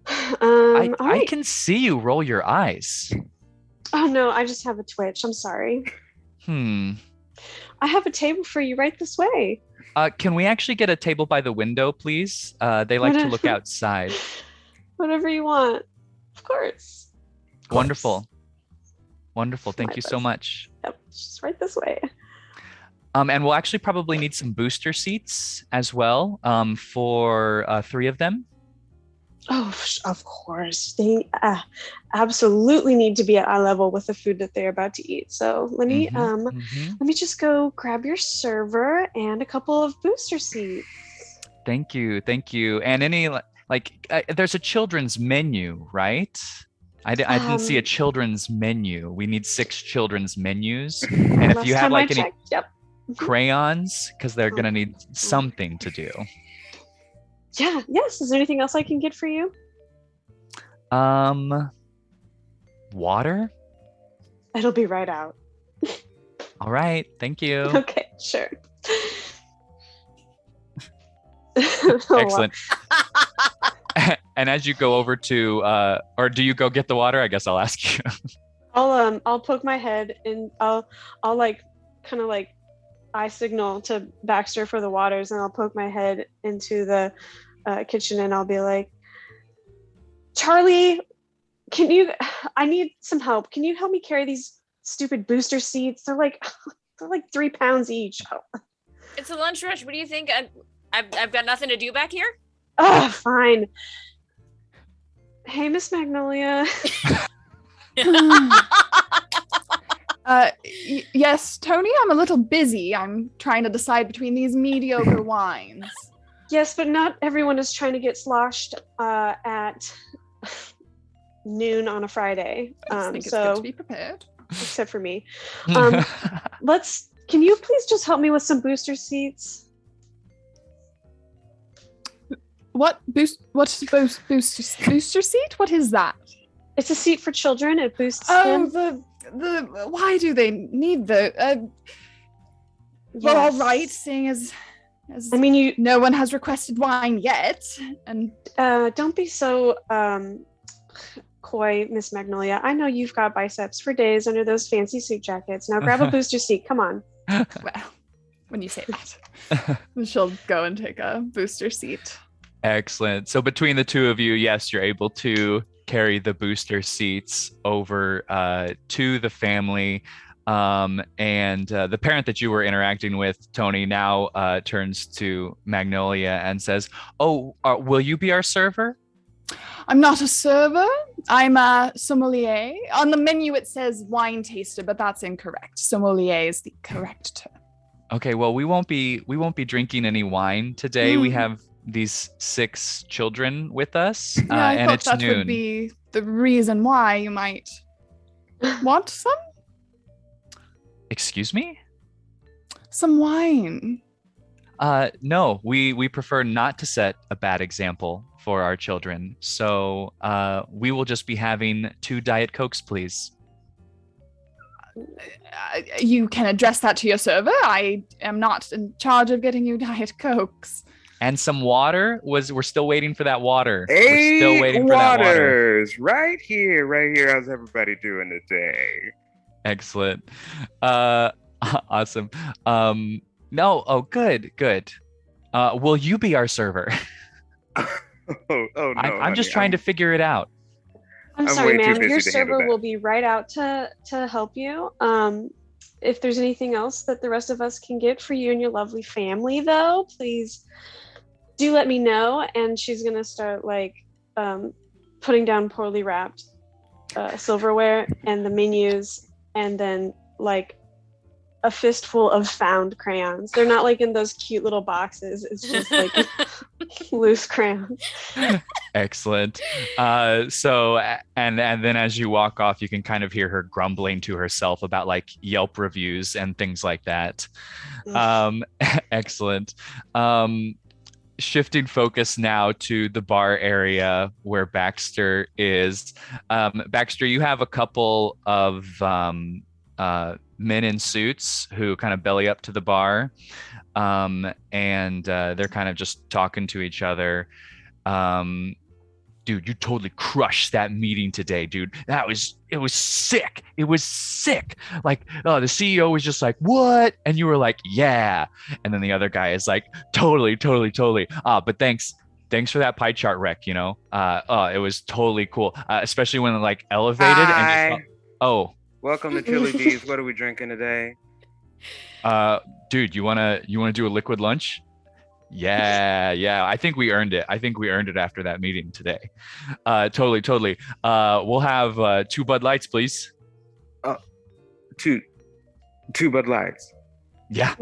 I can see you roll your eyes. Oh no, I just have a twitch. I'm sorry. I have a table for you right this way. Can we actually get a table by the window, please? They like to look outside. Whatever you want. Of course. Wonderful. Thank you so much. Yep, just right this way. And we'll actually probably need some booster seats as well, for 3 of them. Oh, of course. They absolutely need to be at eye level with the food that they're about to eat. So let me just go grab your server and a couple of booster seats. Thank you. And any there's a children's menu, right? I didn't see a children's menu. We need 6 children's menus. And if you have like any crayons, because they're gonna need something to do. Yeah. Yes. Is there anything else I can get for you? Water? It'll be right out. All right. Thank you. Okay, sure. Excellent. And as you go over to, or do you go get the water? I guess I'll ask you. I'll poke my head and I'll like kind of like eye signal to Baxter for the waters, and I'll poke my head into the kitchen and I'll be like, Charlie, I need some help. Can you help me carry these stupid booster seats? They're like 3 pounds each. It's a lunch rush. What do you think? I've got nothing to do back here. Oh, fine. Hey, Miss Magnolia. Yes, Toni, I'm a little busy. I'm trying to decide between these mediocre wines. Yes, but not everyone is trying to get sloshed at noon on a Friday. I think it's good to be prepared. Except for me. Can you please just help me with some booster seats? What's booster seat? What is that? It's a seat for children. It boosts them. The why do they need the well, all right, seeing as I mean, no one has requested wine yet, and don't be so coy, Miss Magnolia. I know you've got biceps for days under those fancy suit jackets. Now grab a booster seat. Come on. Well, when you say that, she'll go and take a booster seat. Excellent. So between the two of you, yes, you're able to carry the booster seats over to the family. And the parent that you were interacting with, Toni, now turns to Magnolia and says, "Oh, will you be our server?" I'm not a server. I'm a sommelier. On the menu it says wine taster, but that's incorrect. Sommelier is the correct term. Okay, well, we won't be drinking any wine today. We have these 6 children with us, and it's noon. That would be the reason why you might want some. Excuse me? Some wine. No, we prefer not to set a bad example for our children. So we will just be having 2 Diet Cokes, please. You can address that to your server. I am not in charge of getting you Diet Cokes. And some water. We're still waiting for that water. 8 we're still waiting for that water. Right here. How's everybody doing today? Excellent. Awesome. Good. Will you be our server? No. I'm just trying to figure it out. I'm sorry, ma'am. Your server will be right out to help you. If there's anything else that the rest of us can get for you and your lovely family, though, please do let me know. And she's gonna start putting down poorly wrapped silverware and the menus, and then a fistful of found crayons. They're not in those cute little boxes. It's just loose crayons. Excellent. So and then as you walk off, you can kind of hear her grumbling to herself about Yelp reviews and things like that. Excellent. Shifting focus now to the bar area where Baxter is. Baxter, you have a couple of men in suits who kind of belly up to the bar, and they're kind of just talking to each other. Dude, you totally crushed that meeting today, dude. It was sick. The CEO was just like, what? And you were like, yeah. And then the other guy is like, totally. But thanks for that pie chart rec, it was totally cool. Especially when it elevated. Hi. And Welcome to Chili D's. What are we drinking today? Dude, you wanna do a liquid lunch? Yeah. I think we earned it. I think we earned it after that meeting today. Totally. We'll have 2 Bud Lights, please. Two Bud Lights. Yeah.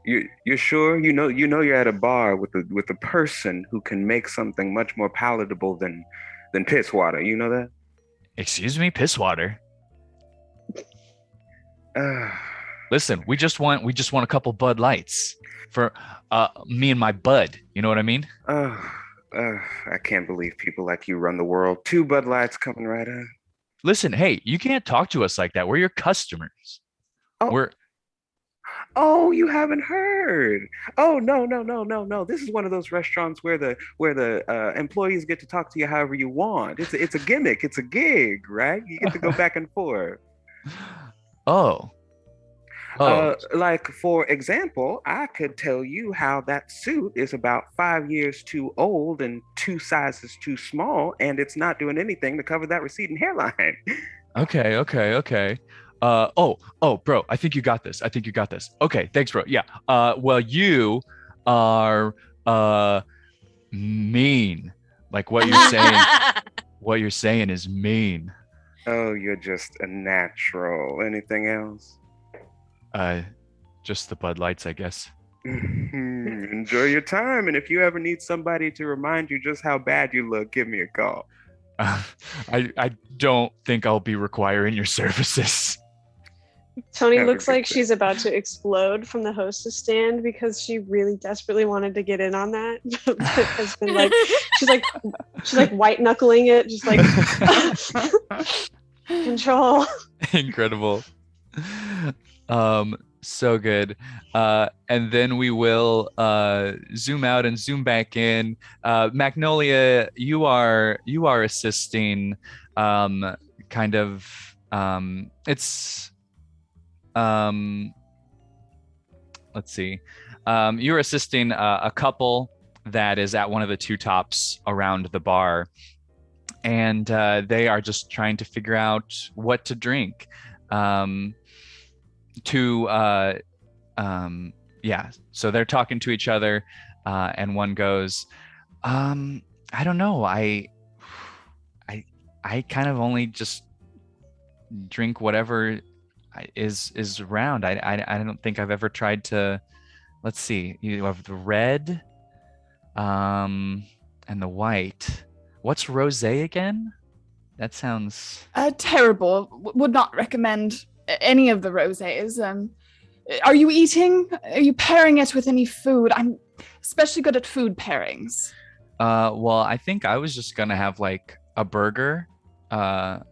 You're sure? You know you're at a bar with a person who can make something much more palatable than piss water. You know that? Excuse me, piss water. Uh, Listen, we just want a couple Bud Lights for me and my bud. You know what I mean? I can't believe people like you run the world. 2 Bud Lights coming right up. Listen, hey, you can't talk to us like that. We're your customers. Oh. Oh, you haven't heard. Oh, no. This is one of those restaurants where the employees get to talk to you however you want. It's a gimmick. It's a gig, right? You get to go back and forth. Oh. Like, for example, I could tell you how that suit is about 5 years too old and 2 sizes too small, and it's not doing anything to cover that receding hairline. Okay. Bro, I think you got this. Okay, thanks, bro. Yeah. Well, you are mean. Like what you're saying. What you're saying is mean. Oh, you're just a natural. Anything else? Just the Bud Lights, I guess. Enjoy your time, and if you ever need somebody to remind you just how bad you look, give me a call. I don't think I'll be requiring your services. Toni looks like she's about to explode from the hostess stand because she really desperately wanted to get in on that. But has been like, she's like white knuckling it, just like control. Incredible. So good. And then we will zoom out and zoom back in. Magnolia, you are assisting kind of let's see. You're assisting a couple that is at one of the 2 tops around the bar, and they are just trying to figure out what to drink. So they're talking to each other, and one goes, I don't know, I kind of only just drink whatever is around. I don't think I've ever tried to. Let's see, you have the red and the white. What's rosé again? That sounds Terrible. Would not recommend any of the rosés. Are you eating? Are you pairing it with any food? I'm especially good at food pairings. Well, I think I was just gonna have like a burger. The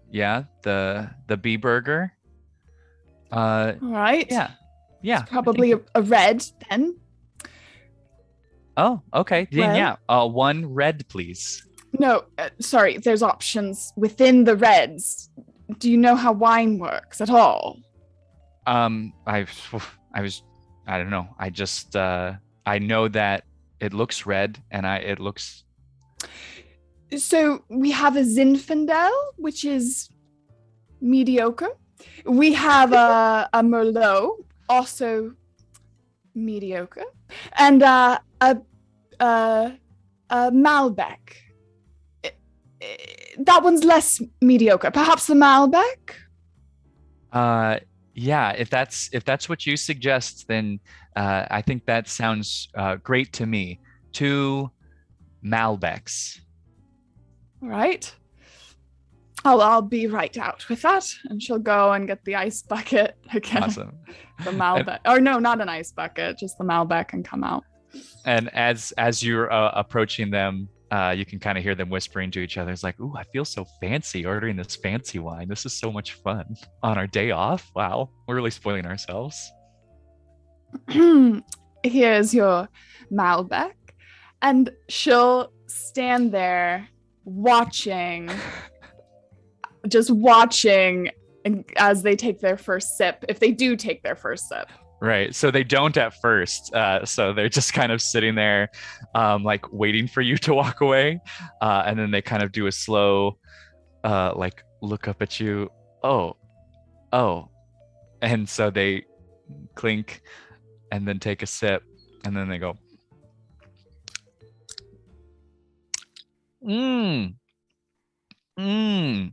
bee burger. All right. Yeah. It's probably a red then. Oh, okay. Then Well, yeah. 1 red, please. No, sorry. There's options within the reds. Do you know how wine works at all? I don't know. I just I know that it looks red and it looks. So we have a Zinfandel, which is mediocre. We have a Merlot, also mediocre, and a Malbec. That one's less mediocre. Perhaps the Malbec. Yeah. If that's what you suggest, then I think that sounds great to me. 2 Malbecs. All right. I'll be right out with that, and she'll go and get the ice bucket again. Awesome. The Malbec, or no, not an ice bucket, just the Malbec, and come out. And as you're approaching them, you can kind of hear them whispering to each other. It's like, ooh, I feel so fancy ordering this fancy wine. This is so much fun on our day off. Wow, we're really spoiling ourselves. Here's your Malbec, and she'll stand there watching as they take their first sip, if they do take their first sip. Right. So they don't at first. So they're just kind of sitting there, like waiting for you to walk away. And then they kind of do a slow, like look up at you. Oh. And so they clink and then take a sip and then they go, Mmm. Mmm.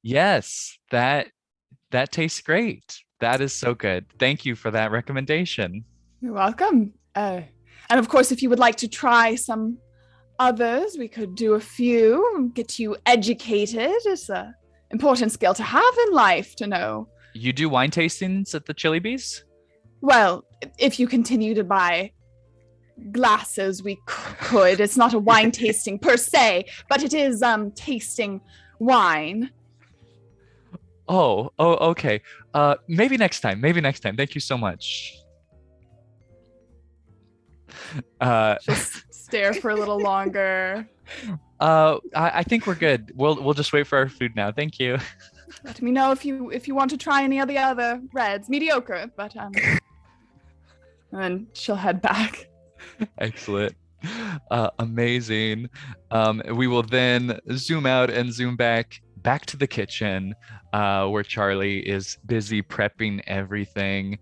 Yes, that tastes great. That is so good. Thank you for that recommendation. You're welcome. And of course, if you would like to try some others, we could do a few, get you educated. It's an important skill to have in life to know. You do wine tastings at the Chili Bees? Well, if you continue to buy glasses, we could. It's not a wine tasting per se, but it is tasting wine. Oh, okay. Maybe next time. Thank you so much. Just stare for a little longer. I think we're good. We'll just wait for our food now. Thank you. Let me know if you want to try any of the other reds. Mediocre, but and then she'll head back. Excellent. Amazing. We will then zoom out and zoom back to the kitchen, where Charlie is busy prepping everything.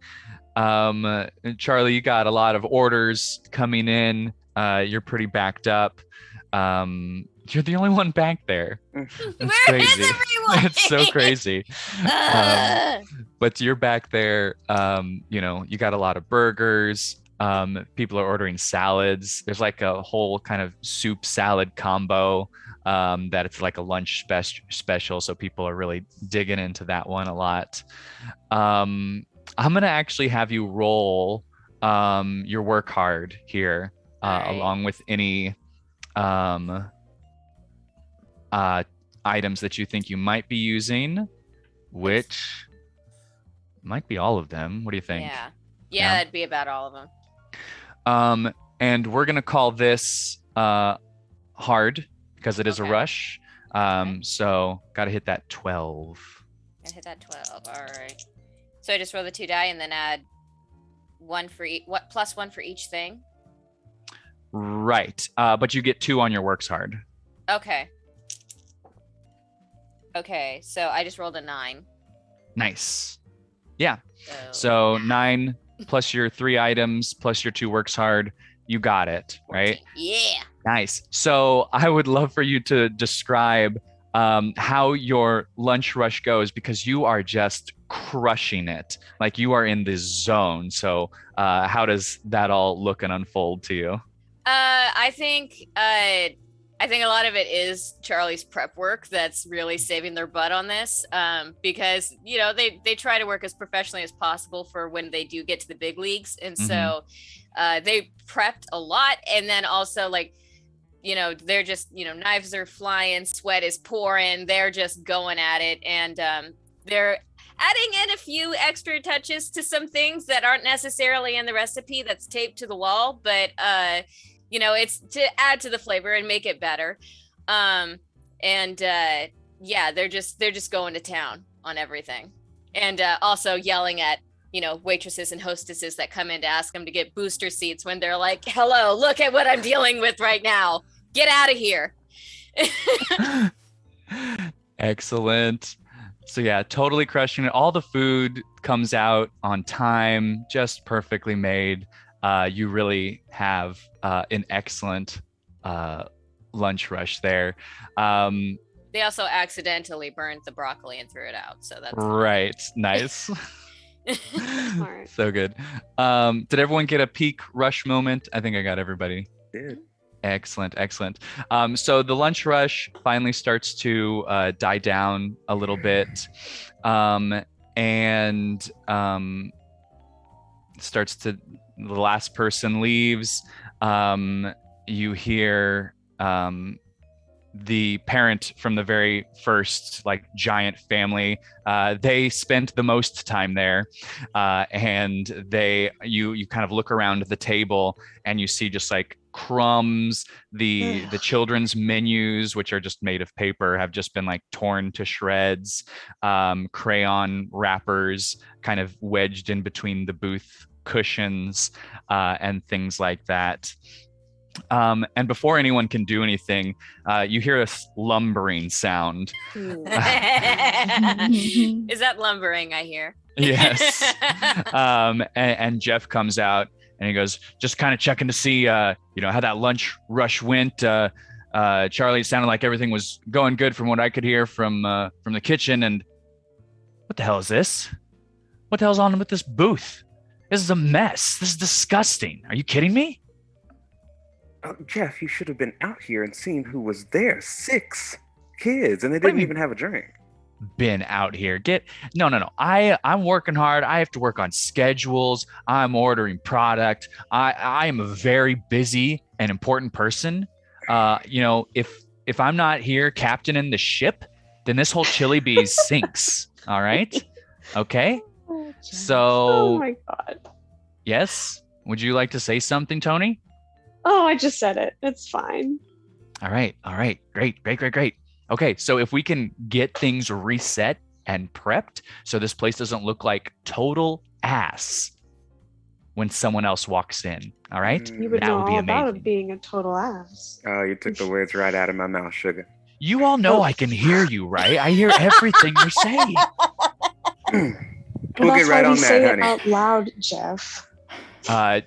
Charlie, you got a lot of orders coming in. You're pretty backed up. You're the only one back there. It's Where is crazy. everyone? It's so crazy. But you're back there. You got a lot of burgers. People are ordering salads. There's like a whole kind of soup salad combo that it's like a lunch special. So people are really digging into that one a lot. I'm going to actually have you roll your work hard here, Right. along with any items that you think you might be using, which might be all of them. What do you think? Yeah. Yeah. That'd be about all of them. And we're gonna call this hard because it is a Okay. rush. So gotta hit that 12. I hit that 12. All right. So I just roll the 2 die and then add one for plus 1 for each thing. Right. But you get 2 on your works hard. Okay. Okay. So I just rolled a 9. Nice. Yeah. So So 9 plus your 3 items plus your 2 works hard. You got it, right? 14. Yeah. Nice. So I would love for you to describe how your lunch rush goes, because you are just crushing it. Like you are in the zone. So how does that all look and unfold to you? I think a lot of it is Charlie's prep work that's really saving their butt on this, because they try to work as professionally as possible for when they do get to the big leagues, and so they prepped a lot, and then also they're just knives are flying, sweat is pouring, they're just going at it, and they're adding in a few extra touches to some things that aren't necessarily in the recipe that's taped to the wall, but it's to add to the flavor and make it better. They're just going to town on everything, and also yelling at waitresses and hostesses that come in to ask them to get booster seats when they're like, hello, look at what I'm dealing with right now, get out of here. Excellent. So yeah, totally crushing it. All the food comes out on time, just perfectly made. You really have an excellent lunch rush there. They also accidentally burned the broccoli and threw it out, so that's right. Nice. Smart. So good. Did everyone get a peak rush moment? I think I got everybody. Did. Excellent. So the lunch rush finally starts to die down a little bit, and starts to, the last person leaves. You hear the parent from the very first giant family. They spent the most time there, and you kind of look around the table and you see just crumbs. The children's menus, which are just made of paper, have just been torn to shreds. Crayon wrappers kind of wedged in between the booth cushions, and things like that. And before anyone can do anything, you hear a lumbering sound. Is that lumbering I hear? Yes. And Jeff comes out and he goes, just kind of checking to see, how that lunch rush went. Charlie, it sounded like everything was going good from what I could hear from the kitchen. And what the hell is this? What the hell's on with this booth? This is a mess. This is disgusting. Are you kidding me? Jeff, you should have been out here and seen who was there. 6 kids, and they didn't even have a drink. Been out here. No. I'm working hard. I have to work on schedules. I'm ordering product. I am a very busy and important person. If I'm not here captaining the ship, then this whole Chili Bees sinks. All right. Okay. So. Oh my God. Yes. Would you like to say something, Toni? Oh, I just said it. It's fine. All right. Great. Okay, so if we can get things reset and prepped so this place doesn't look like total ass when someone else walks in, all right? You would that know would be all amazing. about it being a total ass. Oh, you took the words right out of my mouth, sugar. You all know I can hear you, right? I hear everything you're saying. We'll get right on say that, it honey. out loud, Jeff.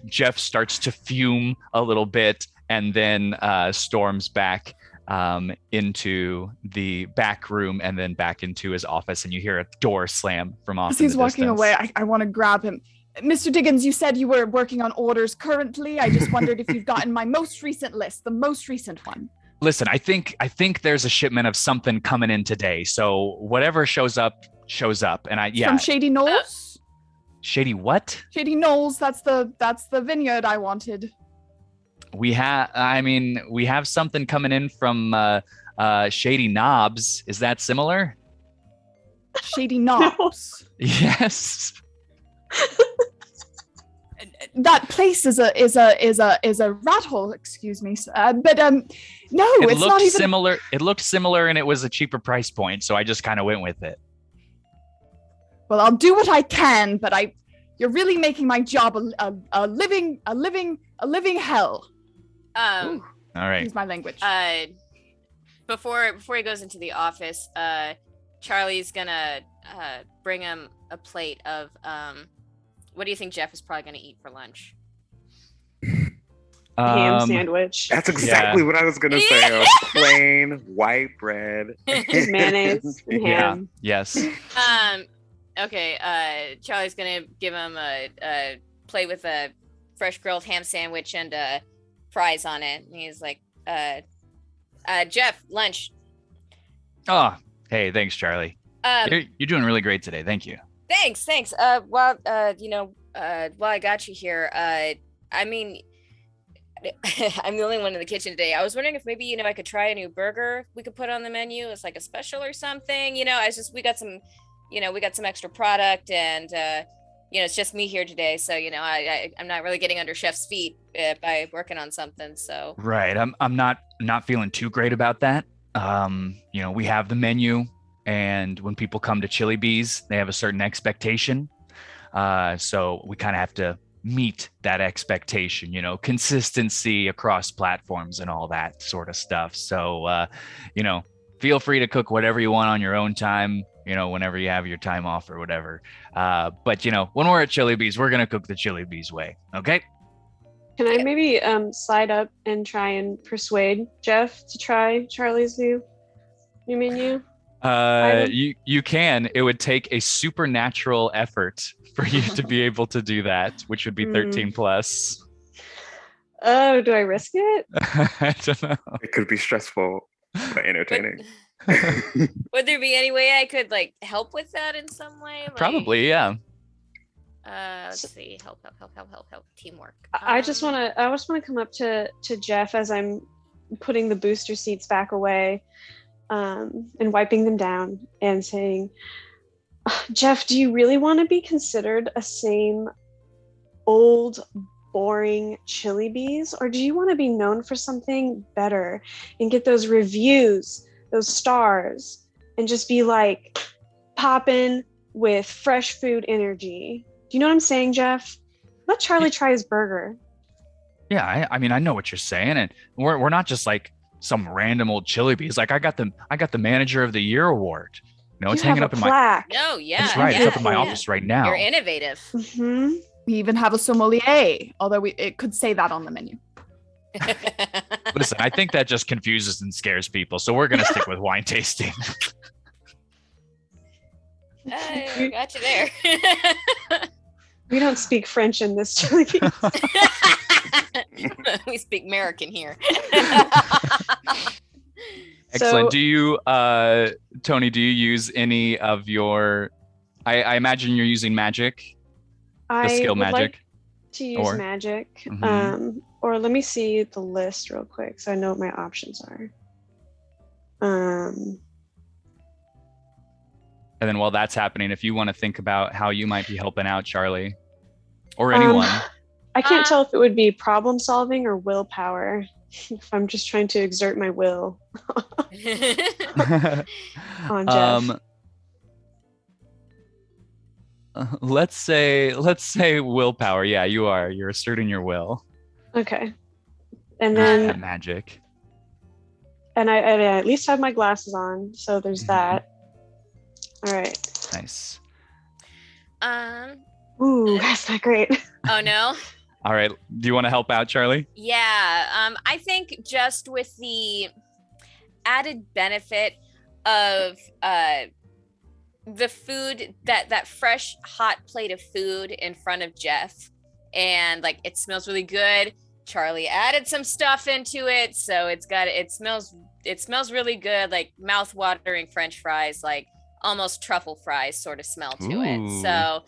Jeff starts to fume a little bit and then storms back into the back room and then back into his office, and you hear a door slam from off. As he's walking away, I want to grab him. Mr. Diggins, you said you were working on orders currently. I just wondered if you've gotten my most recent list, the most recent one. Listen, I think there's a shipment of something coming in today. So whatever shows up. And From Shady Knolls? Shady what? Shady Knolls, that's the vineyard I wanted. We have something coming in from Shady Knobs. Is that similar? Shady Knobs. Yes. That place is a rat hole, excuse me. No, it's not even similar. It looked similar and it was a cheaper price point, so I just kind of went with it. Well, I'll do what I can, but you're really making my job a living hell. All right. Use my language. Before he goes into the office, Charlie's gonna bring him a plate of what do you think Jeff is probably gonna eat for lunch? Ham sandwich. That's exactly what I was gonna say. A plain white bread, mayonnaise, and ham. Yeah. Yes. Okay. Charlie's gonna give him a plate with a fresh grilled ham sandwich and fries on it. And he's like, Jeff, lunch. Oh, hey, thanks, Charlie. You're doing really great today. Thank you. Thanks. While I got you here, I'm the only one in the kitchen today. I was wondering if maybe, I could try a new burger we could put on the menu. It's like a special or something. We got some extra product and, it's just me here today. So, I'm not really getting under Chef's feet by working on something. So. Right. I'm not feeling too great about that. We have the menu, and when people come to Chili Bees, they have a certain expectation. So we kind of have to meet that expectation, consistency across platforms and all that sort of stuff. So, feel free to cook whatever you want on your own time, whenever you have your time off or whatever. But, when we're at Chili Bees, we're going to cook the Chili Bees way. Okay. Can I maybe slide up and try and persuade Jeff to try Charlie's new menu? You can. It would take a supernatural effort for you to be able to do that, which would be 13 plus. Oh, do I risk it? I don't know. It could be stressful but entertaining. Would there be any way I could help with that in some way? Probably, yeah. Let's see. Help. Teamwork. I just want to come up to Jeff as I'm putting the booster seats back away, and wiping them down and saying, Jeff, do you really want to be considered a same old, boring Chili Bees, or do you want to be known for something better and get those reviews, those stars, and just be popping with fresh food energy? Do you know what I'm saying, Jeff? Let Charlie try his burger. Yeah, I know what you're saying, and we're not just some random old Chili Bees. I got the Manager of the Year award. It's hanging up in plaque. No, yeah. That's right. Yeah, it's up in my office right now. You're innovative. Mm-hmm. We even have a sommelier, although it could say that on the menu. Listen, I think that just confuses and scares people, so we're gonna stick with wine tasting. I got you there. We don't speak French in this chili beans. We speak American here. Excellent. So- Do you, Toni? Do you use any of your? I imagine you're using magic, the I skill would magic. like to use Or- magic. Mhm. Or let me see the list real quick so I know what my options are. And then while that's happening, if you want to think about how you might be helping out Charlie or anyone. I can't tell if it would be problem solving or willpower. If I'm just trying to exert my will on Jeff. Let's say willpower. Yeah, you're asserting your will. Okay. And Use then that magic. and I at least have my glasses on, so there's Mhm. that. All right. Nice. Ooh, that's not great. Oh no. All right. Do you want to help out, Charlie? Yeah. I think just with the added benefit of the food, that fresh hot plate of food in front of Jeff, and like it smells really good. Charlie added some stuff into it, so it smells really good, like mouth-watering French fries, like almost truffle fries sort of smell to it. Ooh. So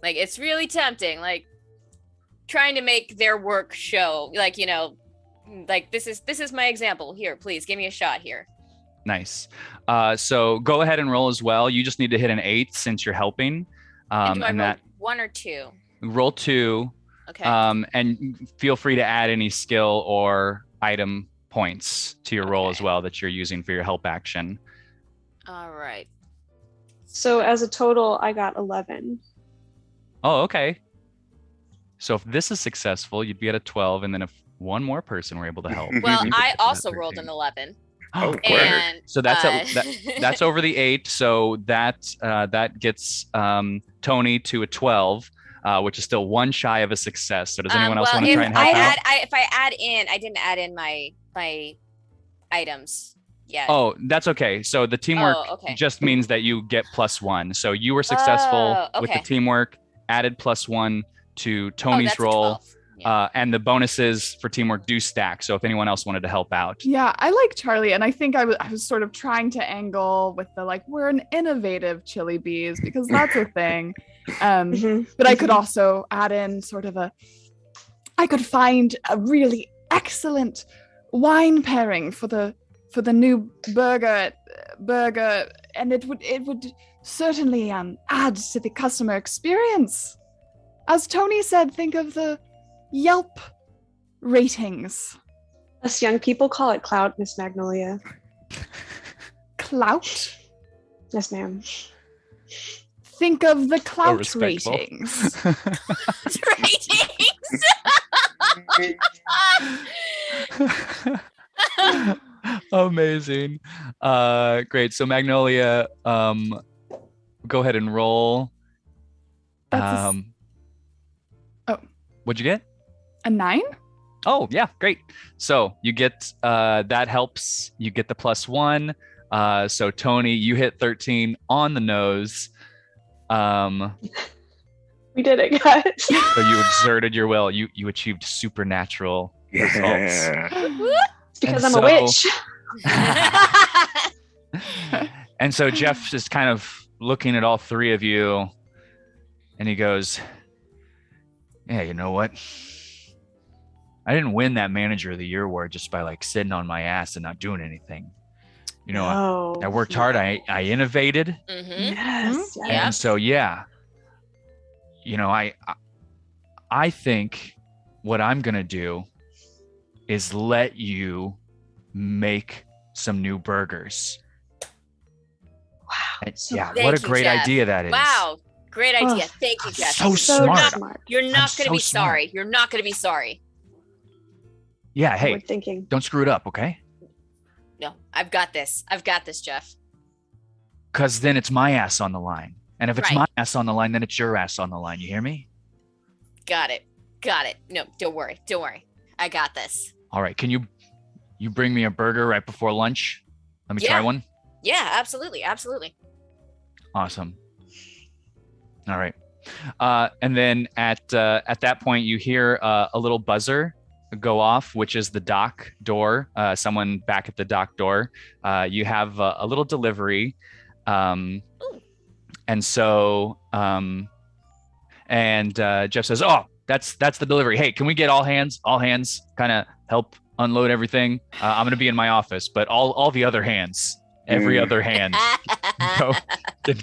like it's really tempting, like trying to make their work show, like, you know, like this is my example here, please give me a shot here. Nice. So go ahead and roll as well. You just need to hit an 8 since you're helping. And do I And roll that 1 or 2? roll 2. Okay. And feel free to add any skill or item points to your roll as Okay. well that you're using for your help action. All right. So as a total, I got 11. Oh, okay. So if this is successful, you'd be at a 12, and then if one more person were able to help. Well, you could I get to also that rolled 13. an 11. Oh, word. And So that's uh, that's over the 8. So that gets Toni to a 12, which is still one shy of a success. So does anyone else well, want to if try and help out? if I add in, I didn't add in my items yet. Oh, that's okay. So the teamwork Oh, okay. just means that you get +1. So you were successful Oh, with the okay. teamwork, added +1 to Oh, Toni's that's a roll. 12. Yeah. And the bonuses for teamwork do stack. So if anyone else wanted to help out. Yeah, I like Charlie, and I think I was sort of trying to angle with the like we're an innovative chili bees because that's a thing. Mhm. But I could also add in sort of I could find a really excellent wine pairing for the new burger, and it would certainly add to the customer experience. As Toni said, think of the Yelp ratings. Us young people call it clout, Miss Magnolia. Clout. Yes, ma'am. Think of the clout respectful. ratings. Ratings. Amazing. Great. So Magnolia, go ahead and roll. That's What'd you get? a 9? Oh, yeah, great. So you get that helps. You get the +1. So Toni, you hit 13 on the nose. We did it, guys. So you exerted your will. You achieved supernatural results. Yeah. It's because And I'm a so- witch. And so Jeff is kind of looking at all three of you, and he goes, "Yeah, you know what? I didn't win that Manager of the Year award just by like sitting on my ass and not doing anything. You know, Oh, I worked hard. I innovated, Mhm. Yes. Yeah. and so yeah, you know, I think what I'm gonna do is let you make some new burgers." Wow. And So yeah, Thank what a you, great Jeff. idea that is. Wow. Great idea. Oh, Thank you, I'm Jeff. so So smart. smart. You're not so going to be smart. sorry. You're not going to be sorry. Yeah, We're hey, thinking. don't screw it up, okay? No, I've got this. I've got this, Jeff. Because then it's my ass on the line. And if it's Right. my ass on the line, then it's your ass on the line. You hear me? Got it. Got it. No, don't worry. Don't worry. I got this. All right. Can you bring me a burger right before lunch? Let me try one. Yeah, absolutely. Absolutely. Awesome. All right. And then at that point, you hear a little buzzer go off, which is the dock door. Someone back at the dock door. You have a little delivery. And so Jeff says, "Oh, that's the delivery. Hey, can we get all hands kind of help unload everything? I'm going to be in my office, but all the other hands, every other hand,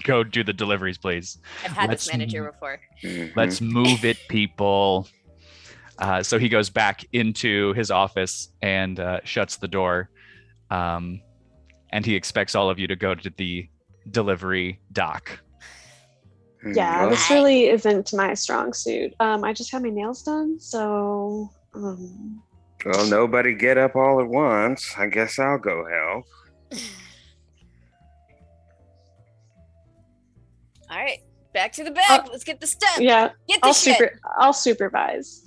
go do the deliveries, please. I've had this manager before. Let's move it, people." So he goes back into his office and shuts the door. And he expects all of you to go to the delivery dock. Yeah, this really isn't my strong suit. I just had my nails done, so... Well, nobody get up all at once. I guess I'll go help. All right, back to the back. Let's get the stuff. Yeah, Get the shit. I'll supervise.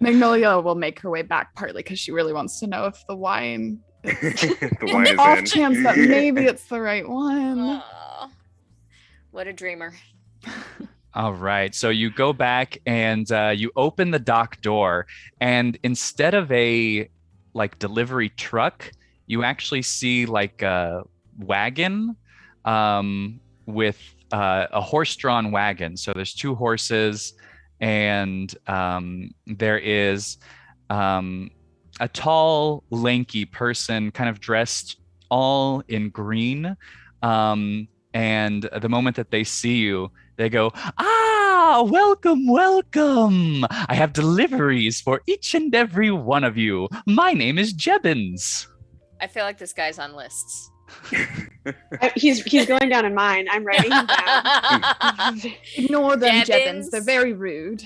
Magnolia will make her way back partly because she really wants to know if the wine The wine the is off in. chance that maybe it's the right one. Aw, what a dreamer. All right. So you go back and you open the dock door, and instead of a delivery truck, you actually see a wagon with a horse-drawn wagon. So there's two horses, and there is a tall, lanky person kind of dressed all in green. And the moment that they see you, they go, "Ah, welcome, welcome. I have deliveries for each and every one of you. My name is Jebbins." I feel like this guy's on lists. He's going down in mine. I'm writing him down. Ignore them, Jebbins. Jebbins. They're very rude.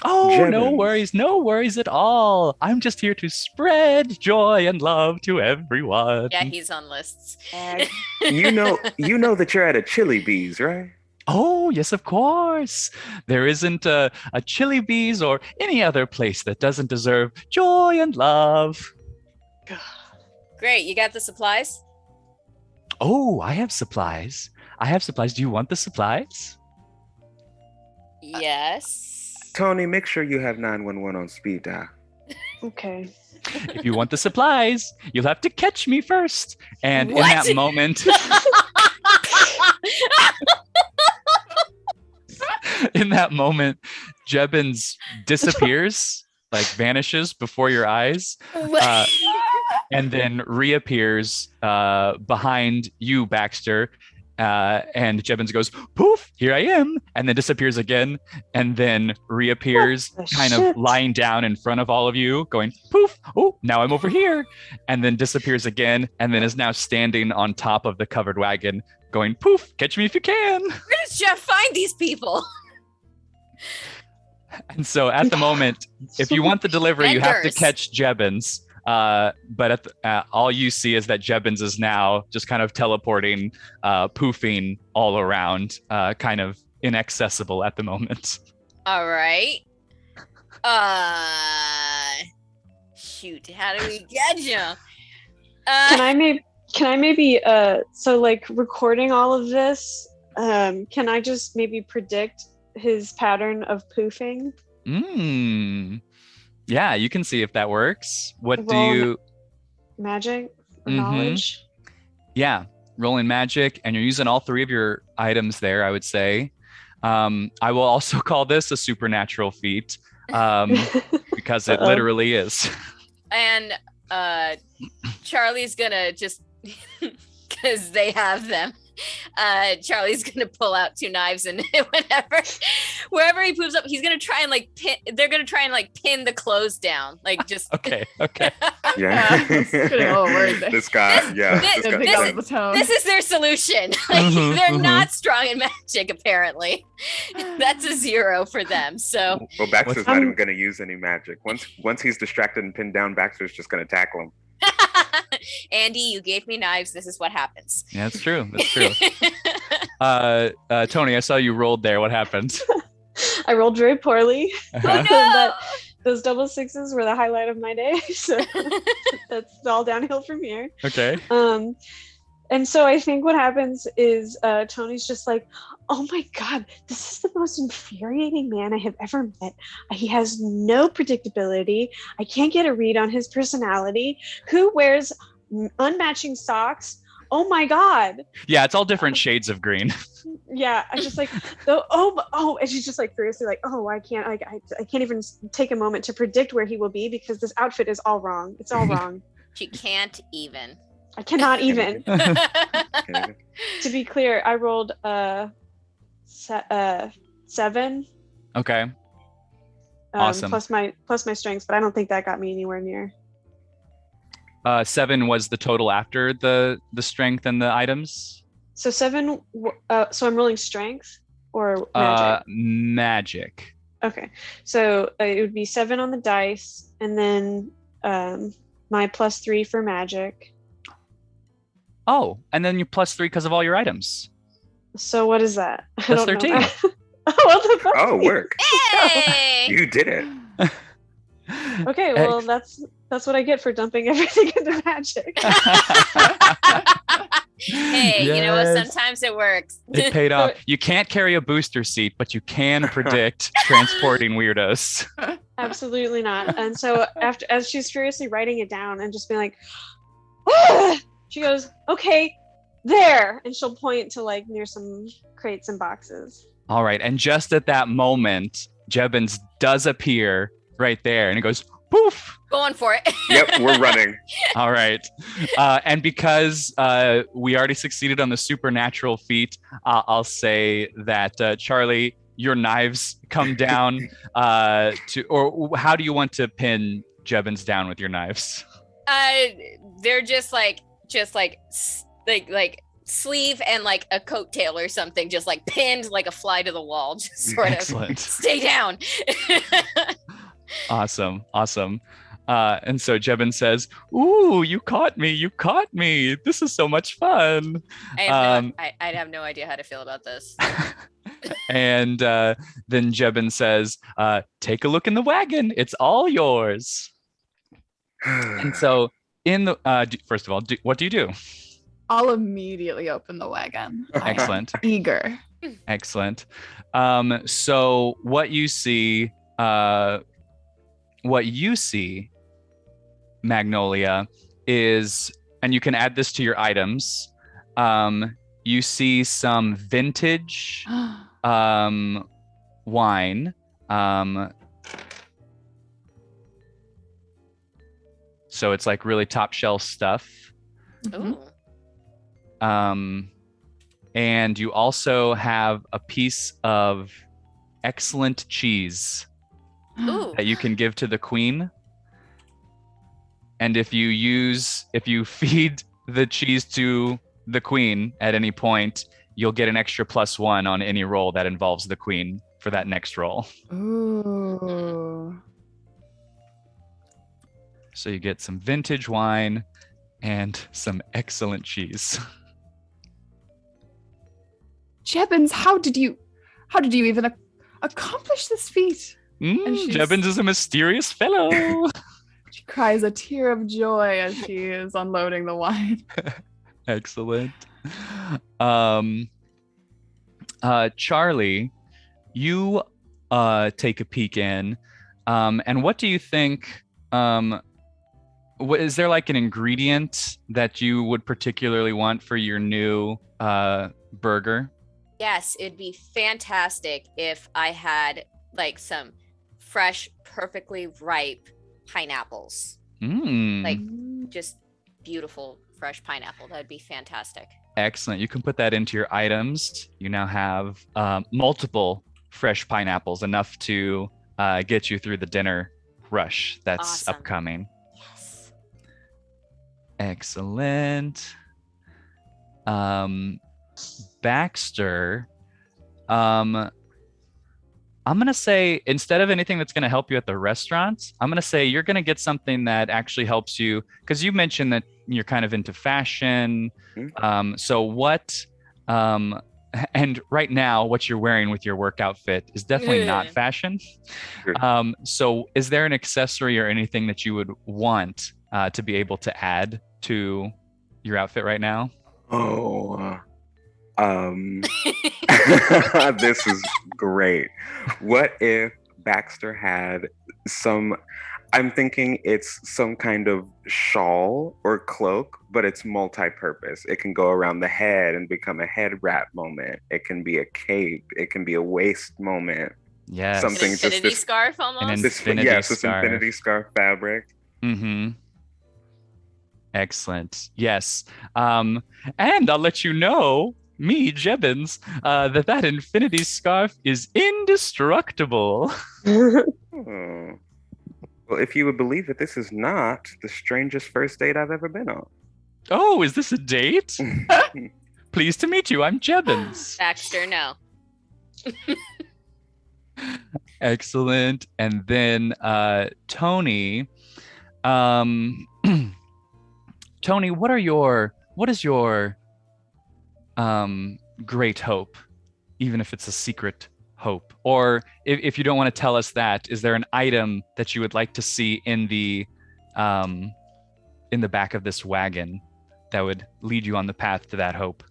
Oh, Jebbins. no worries at all. I'm just here to spread joy and love to everyone. Yeah, he's on lists. You know that you're at a Chili Bees, right? Oh, yes, of course. There isn't a Chili Bees or any other place that doesn't deserve joy and love. Great, you got the supplies? Oh, I have supplies. Do you want the supplies? Yes. Toni, make sure you have 911 on speed dial. Okay. If you want the supplies, you'll have to catch me first. And What? in that moment, Jebbins disappears, vanishes before your eyes, and then reappears behind you, Baxter. And Jebbins goes, "Poof, here I am," and then disappears again, and then reappears of lying down in front of all of you, going, "Poof, oh, now I'm over here," and then disappears again, and then is now standing on top of the covered wagon, going, "Poof, catch me if you can." Where does Jeff find these people? And so at the moment, if you want the delivery, you have to Vendors. catch Jebbins. But all you see is that Jebbins is now just kind of teleporting, poofing all around, kind of inaccessible at the moment. All right. Shoot, how do we get you? Can I maybe recording all of this? Can I just maybe predict his pattern of poofing? Yeah, you can see if that works. What do Roll you... Magic or Mhm. knowledge? Yeah, rolling magic, and you're using all three of your items there, I would say. I will also call this a supernatural feat, because it literally is. And Charlie's gonna just, because they have them, Charlie's gonna pull out two knives, and wherever he poofs up, he's gonna try and pin. They're gonna try and pin the clothes down, just. Okay. Yeah. That's getting a little worried there. This guy, yeah. This- this guy- Pick up the tone. This is their solution. They're not strong in magic, apparently. That's a 0 for them. So Well, Baxter's What's- not even going to use any magic. Once he's distracted and pinned down, Baxter's just going to tackle him. Andy, you gave me knives. This is what happens. Yeah, that's true. Toni, I saw you rolled there. What happened? I rolled very poorly. Oh no! those double sixes were the highlight of my day. So that's all downhill from here. Okay. And so I think what happens is Tony's just like, oh my God, this is the most infuriating man I have ever met. He has no predictability. I can't get a read on his personality. Who wears unmatching socks? Oh my God. Yeah, it's all different shades of green. Yeah, I just like, and she's just like furiously like, oh, I can't even take a moment to predict where he will be because this outfit is all wrong. It's all wrong. She can't even. I cannot even. To be clear, I rolled 7. Okay. Awesome. Plus my strengths, but I don't think that got me anywhere near. 7 was the total after the strength and the items. So 7. So I'm rolling strength or magic. Magic. Okay. So it would be 7 on the dice, and then my +3 for magic. Oh, and then you +3 because of all your items. So what is that? That's 13. Oh, work. Hey! You did it. Okay, well that's what I get for dumping everything into magic. Hey, you know what? Yes. Sometimes it works. It paid off. You can't carry a booster seat, but you can predict transporting weirdos. Absolutely not. And so as she's furiously writing it down and just being like, ah! She goes, okay, there, and she'll point to like near some crates and boxes. All right, and just at that moment, Jebbins does appear right there, and it goes poof. Going for it. Yep, we're running. All right, and because we already succeeded on the supernatural feat, I'll say that Charlie, your knives come down or how do you want to pin Jebbins down with your knives? They're just like sleeve and like a coattail or something, just like pinned like a fly to the wall, just sort Excellent. of stay down. Awesome. And so Jebbins says, ooh, you caught me. This is so much fun. I'd have no idea how to feel about this. And then Jebbins says, take a look in the wagon. It's all yours. And so in the first of all, what do you do? I'll immediately open the wagon. Excellent. Eager. Excellent. So what you see, Magnolia, is, and you can add this to your items. You see some vintage wine. So it's like really top shelf stuff. Ooh. And you also have a piece of excellent cheese Ooh. that you can give to the queen. And if you feed the cheese to the queen at any point, you'll get an extra +1 on any roll that involves the queen for that next roll. Ooh. So you get some vintage wine and some excellent cheese. Jebbins, how did you even accomplish this feat? Jebbins is a mysterious fellow. She cries a tear of joy as she is unloading the wine. Excellent. Charlie, you take a peek in, and what do you think? Is there like an ingredient that you would particularly want for your new burger? Yes, it'd be fantastic if I had like some fresh, perfectly ripe pineapples. Like just beautiful fresh pineapple. That'd be fantastic. Excellent. You can put that into your items. You now have multiple fresh pineapples, enough to get you through the dinner rush that's Awesome. upcoming. Yes. Excellent. Baxter, I'm gonna say, instead of anything that's gonna help you at the restaurant, I'm gonna say you're gonna get something that actually helps you, because you mentioned that you're kind of into fashion. So what and right now, what you're wearing with your work outfit is definitely not fashion. Sure. So is there an accessory or anything that you would want to be able to add to your outfit right now? Oh, this is great. What if Baxter had some? I'm thinking it's some kind of shawl or cloak, but it's multi-purpose. It can go around the head and become a head wrap moment. It can be a cape. It can be a waist moment. Yes. Something An infinity just scarf almost. this scarf. infinity scarf fabric. Mm-hmm. Excellent. Yes. And I'll let you know, me, Jebbins, that infinity scarf is indestructible. Oh. Well, if you would believe it, this is not the strangest first date I've ever been on. Oh, is this a date? Pleased to meet you. I'm Jebbins. Baxter, no. Excellent. And then Toni. Toni, what is your great hope, even if it's a secret hope? Or if you don't want to tell us that, is there an item that you would like to see in the back of this wagon that would lead you on the path to that hope?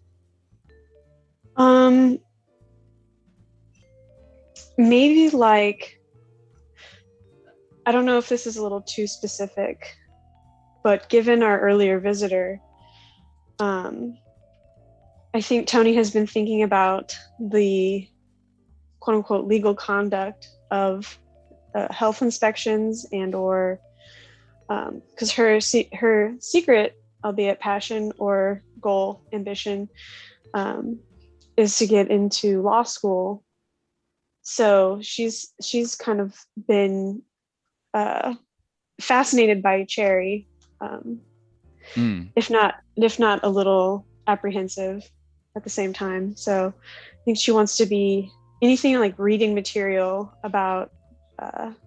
Maybe like, I don't know if this is a little too specific, but given our earlier visitor, I think Toni has been thinking about the quote unquote legal conduct of health inspections and or because her secret, albeit passion or goal, ambition, is to get into law school. So she's kind of been fascinated by Cherry, if not a little apprehensive at the same time. So I think she wants to be anything like reading material about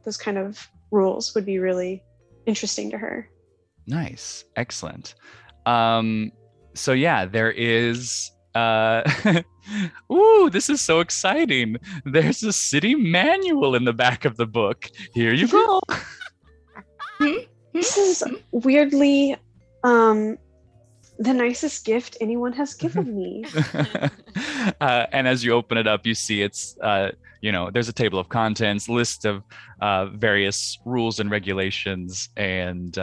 those kind of rules would be really interesting to her. Nice. Excellent. So yeah, there is ooh, this is so exciting. There's a city manual in the back of the book. Here you go. This is weirdly the nicest gift anyone has given me. And as you open it up, you see it's there's a table of contents, list of various rules and regulations, and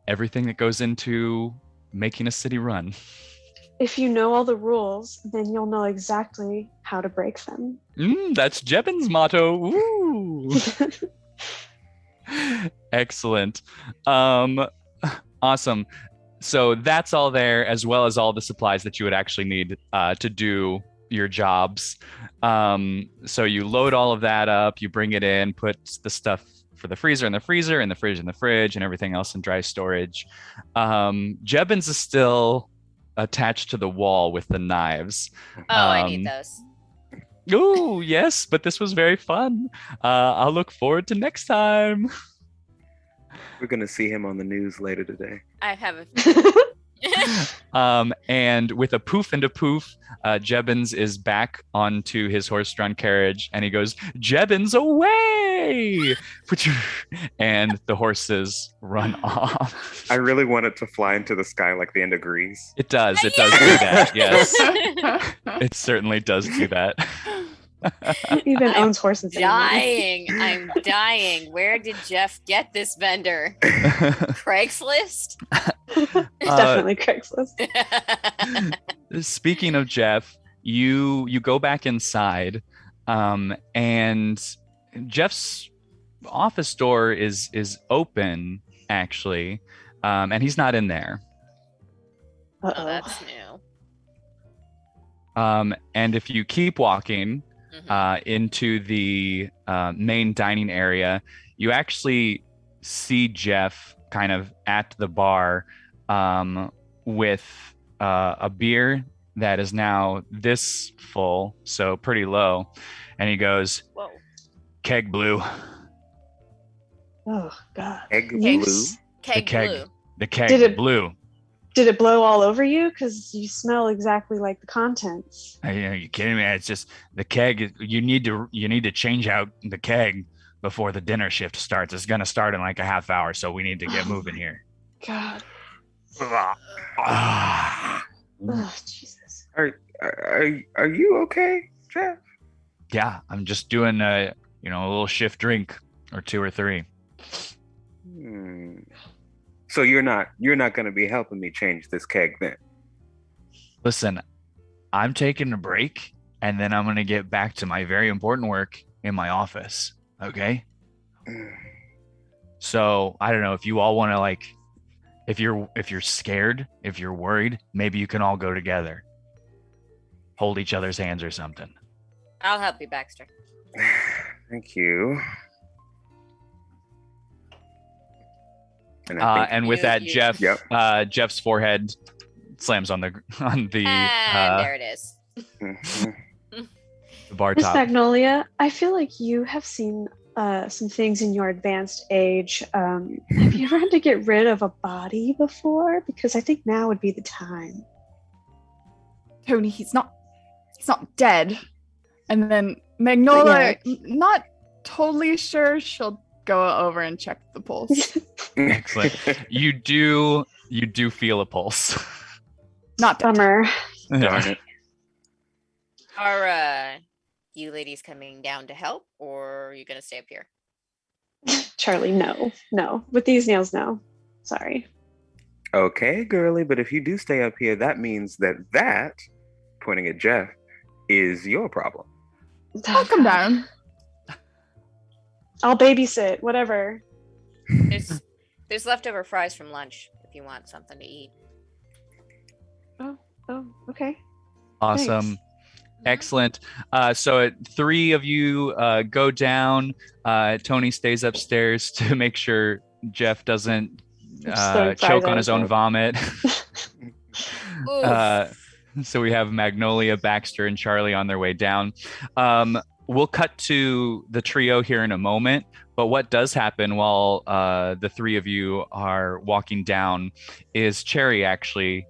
everything that goes into making a city run. If you know all the rules, then you'll know exactly how to break them. That's Jebbins' motto. Ooh. Excellent. Awesome. So that's all there, as well as all the supplies that you would actually need to do your jobs. So you load all of that up, you bring it in, put the stuff for the freezer in the freezer, and the fridge in the fridge, and everything else in dry storage. Jebbins is still attached to the wall with the knives. I need those. Oh, yes, but this was very fun. I'll look forward to next time. We're going to see him on the news later today. I have and with a poof and a poof, Jebbins is back onto his horse-drawn carriage, and he goes, "Jebbins away!" And the horses run off. I really want it to fly into the sky like the end of Grease. It does. It does do that. Yes, it certainly does do that. Even owns horses. Dying. I'm dying. Where did Jeff get this vendor? Craigslist? It's definitely Craigslist. Speaking of Jeff, you go back inside, and Jeff's office door is open actually, and he's not in there. Oh, that's new. And if you keep walking into the main dining area, you actually see Jeff kind of at the bar with a beer that is now this full, so pretty low. And he goes, "Whoa, keg blue." Oh, God. Egg Keg blue? Keg blue. The keg blue. Did it blow all over you? Because you smell exactly like the contents. Are you kidding me? It's just the keg. You need to change out the keg before the dinner shift starts. It's gonna start in like a half hour, so we need to get moving here. God. Ah. Oh, Jesus. Are you okay, Jeff? Yeah, I'm just doing a little shift drink or 2 or 3. So you're not going to be helping me change this keg then? Listen, I'm taking a break, and then I'm gonna get back to my very important work in my office. Okay. So I don't know if you all want to like, if you're scared, if you're worried, maybe you can all go together, hold each other's hands or something. I'll help you, Baxter. Thank you. And with that, Jeff, Yep. Jeff's forehead slams on the And there it is. the bar Miss top. Magnolia, I feel like you have seen some things in your advanced age. Have you ever had to get rid of a body before? Because I think now would be the time. Toni, he's not dead. And then Magnolia, not totally sure, she'll go over and check the pulse. Excellent. You do feel a pulse. Not dead. Bummer. Darn it. Are you ladies coming down to help, or are you gonna stay up here? Charlie, no. With these nails, no. Sorry. Okay, girly, but if you do stay up here, that means that, pointing at Jeff, is your problem. I'll come down. I'll babysit, whatever. There's leftover fries from lunch if you want something to eat. Oh, okay. Awesome. Thanks. Excellent. So 3 of you go down. Toni stays upstairs to make sure Jeff doesn't choke on his own vomit. So we have Magnolia, Baxter, and Charlie on their way down. We'll cut to the trio here in a moment, but what does happen while the 3 of you are walking down is Cherry actually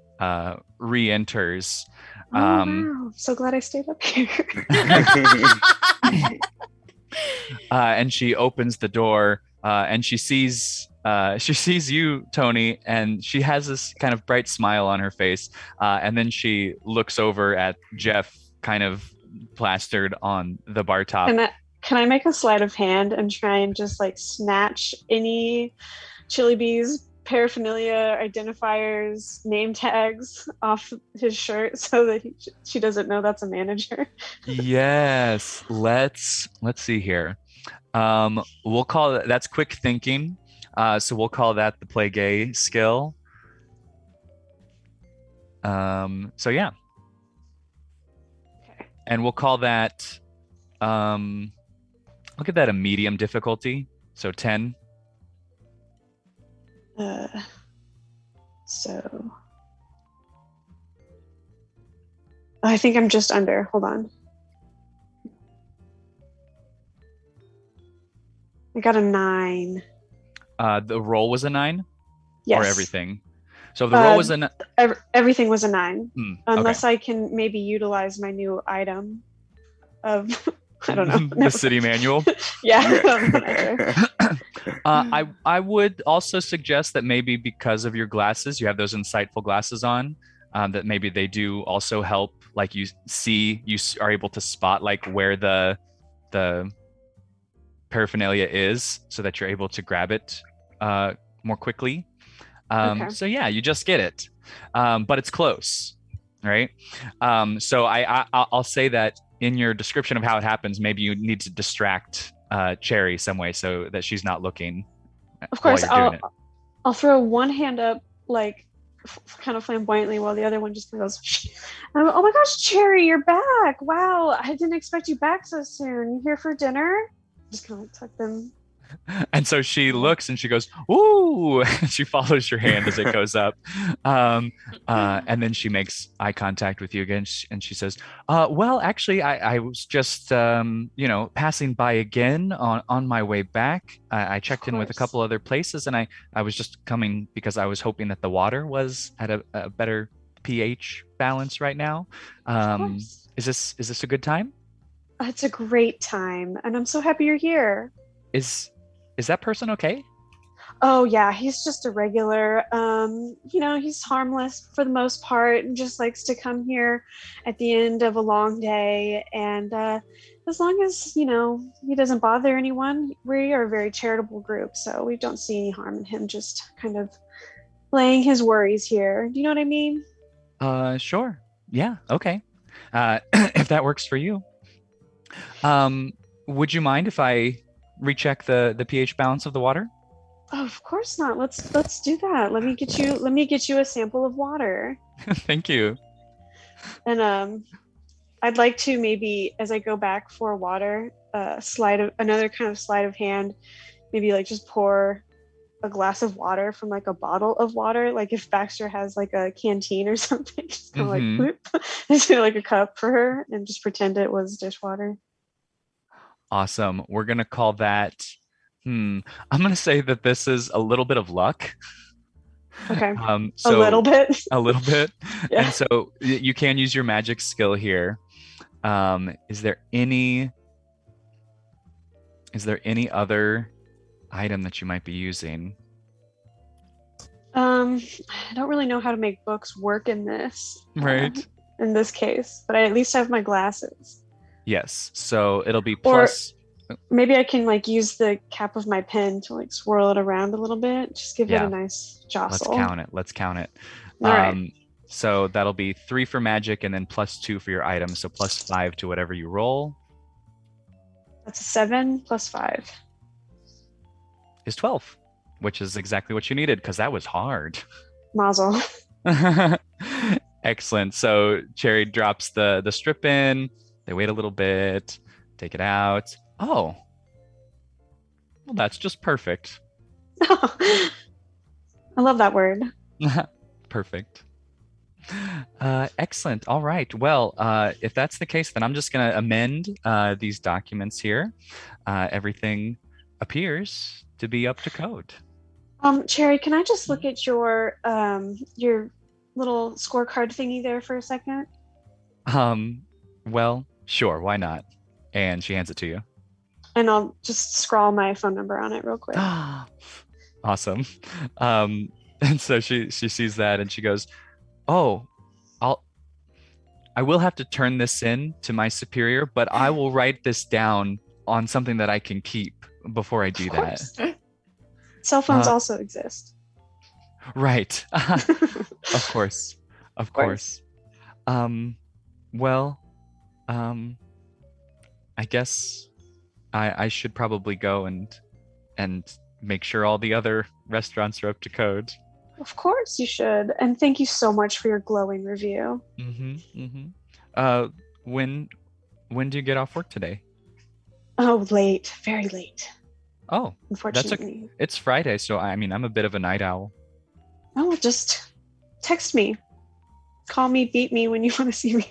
re-enters. Wow. So glad I stayed up here. And she opens the door and she sees you, Toni, and she has this kind of bright smile on her face. And then she looks over at Jeff, kind of plastered on the bar top. Can I make a sleight of hand and try and just like snatch any Chili Bees paraphernalia, identifiers, name tags off his shirt so that she doesn't know that's a manager? Yes. Let's see here. We'll call that's quick thinking. So we'll call that the play gay skill. So yeah. Okay. And we'll call that look at that, a medium difficulty. So 10. So I think I'm just under. Hold on. I got a 9. The roll was a 9? Yes. Or everything? So the roll was a everything was a 9. Unless okay. I can maybe utilize my new item of I don't know. The city manual. Yeah. I would also suggest that maybe because of your glasses, you have those insightful glasses on, that maybe they do also help. Like you are able to spot like where the paraphernalia is, so that you're able to grab it more quickly. Okay. So yeah, you just get it, but it's close, right? So I'll say that in your description of how it happens, maybe you need to distract Cherry some way so that she's not looking. Of course, while you're doing I'll throw one hand up, like kind of flamboyantly, while the other one just goes, and I'm, oh my gosh, Cherry, you're back. Wow, I didn't expect you back so soon. You here for dinner? Just kind of like tuck them And so she looks and she goes, "Ooh!" And she follows your hand as it goes up, and then she makes eye contact with you again, and she says, "Well, actually, I was just, passing by again on my way back. I checked in with a couple other places, and I was just coming because I was hoping that the water was at a better pH balance right now. Is this a good time? It's a great time, and I'm so happy you're here. Is that person okay?" Oh yeah, he's just a regular. He's harmless for the most part and just likes to come here at the end of a long day. And as long as, he doesn't bother anyone, we are a very charitable group. So we don't see any harm in him just kind of laying his worries here. Do you know what I mean? Sure. Yeah, okay. If that works for you. Would you mind if I recheck the pH balance of the water? Oh, of course not. Let's do that. Let me get you a sample of water. Thank you. And I'd like to maybe, as I go back for water, another kind of sleight of hand, maybe like just pour a glass of water from like a bottle of water, like if Baxter has like a canteen or something, just kind of like whoop, into like a cup for her and just pretend it was dishwater. Awesome. We're gonna call that. I'm gonna say that this is a little bit of luck. Okay. So a little bit. A little bit. Yeah. And so you can use your magic skill here. Is there any other item that you might be using? I don't really know how to make books work in this. Right. In this case, but I at least have my glasses. Yes. So it'll be plus. Maybe I can like use the cap of my pen to like swirl it around a little bit. Just give it a nice jostle. Let's count it. All right. So that'll be 3 for magic and then +2 for your item. So +5 to whatever you roll. That's a 7 + 5. Is 12, which is exactly what you needed because that was hard. Mazel. Excellent. So Cherry drops the strip in. They wait a little bit, take it out. Oh, well, that's just perfect. I love that word. Perfect. Excellent. All right. Well, if that's the case, then I'm just going to amend these documents here. Everything appears to be up to code. Cherry, can I just look at your little scorecard thingy there for a second? Well, sure. Why not? And she hands it to you. And I'll just scrawl my phone number on it real quick. Awesome. And so she sees that and she goes, "Oh, I will have to turn this in to my superior, but I will write this down on something that I can keep before I do that." Cell phones also exist. Right. Of course. Well, I guess I should probably go and make sure all the other restaurants are up to code. Of course you should. And thank you so much for your glowing review. When do you get off work today? Oh, late. Very late. Oh, unfortunately. It's Friday, so I mean, I'm a bit of a night owl. Oh, just text me. Call me, beat me when you want to see me.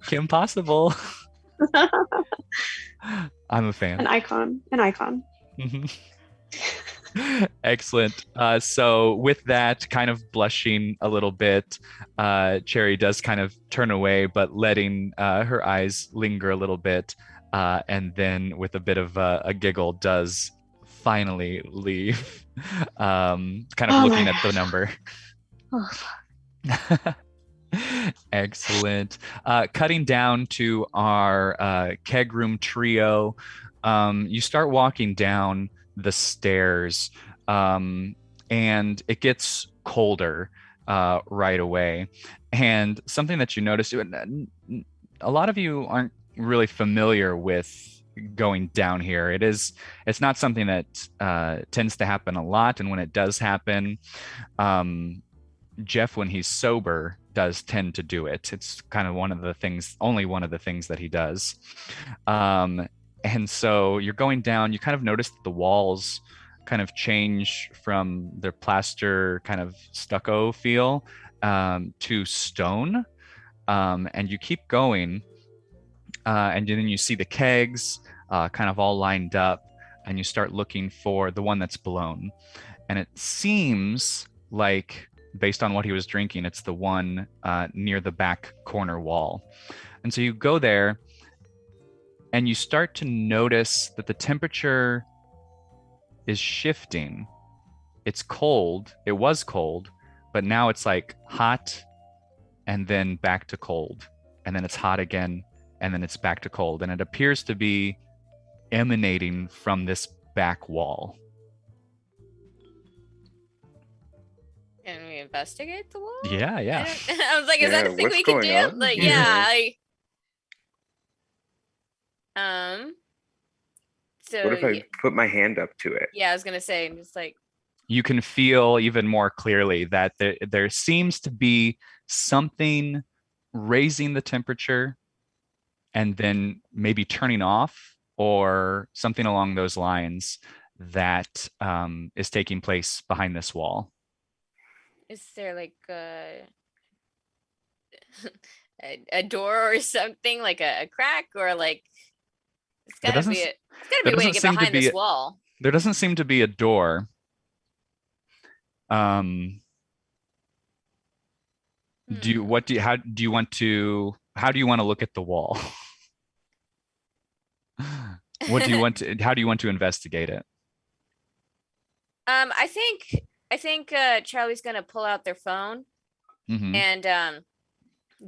Kim Possible. I'm a fan. An icon. Excellent. So with that, kind of blushing a little bit, Cherry does kind of turn away, but letting her eyes linger a little bit, and then with a bit of a giggle does finally leave, kind of looking at the number. Excellent. Cutting down to our keg room trio, you start walking down the stairs, and it gets colder right away. And something that you notice, a lot of you aren't really familiar with going down here. It's not something that tends to happen a lot, and when it does happen, Jeff, when he's sober, does tend to do it. It's kind of only one of the things that he does. And so you're going down, you kind of notice that the walls kind of change from their plaster kind of stucco feel to stone. And you keep going, and then you see the kegs kind of all lined up, and you start looking for the one that's blown. And it seems like, based on what he was drinking, it's the one near the back corner wall. And so you go there, and you start to notice that the temperature is shifting. It's cold. It was cold, but now it's like hot and then back to cold. And then it's hot again, and then it's back to cold. And it appears to be emanating from this back wall. Can we investigate the wall? Yeah. I was like, is that a thing what's we can going do? on? Like, so What if I put my hand up to it? yeah, I was gonna say, I'm just like, You can feel even more clearly that there seems to be something raising the temperature and then maybe turning off, or something along those lines that is taking place behind this wall. is there like a door or something, like a crack, or like it's There gotta be doesn't it's gotta there be a way to doesn't get seem to behind be this a- wall. There doesn't seem to be a door. Do you Hmm. how do you want to look at the wall? What do you want to how do you want to investigate it? I think Charlie's gonna pull out their phone Mhm. and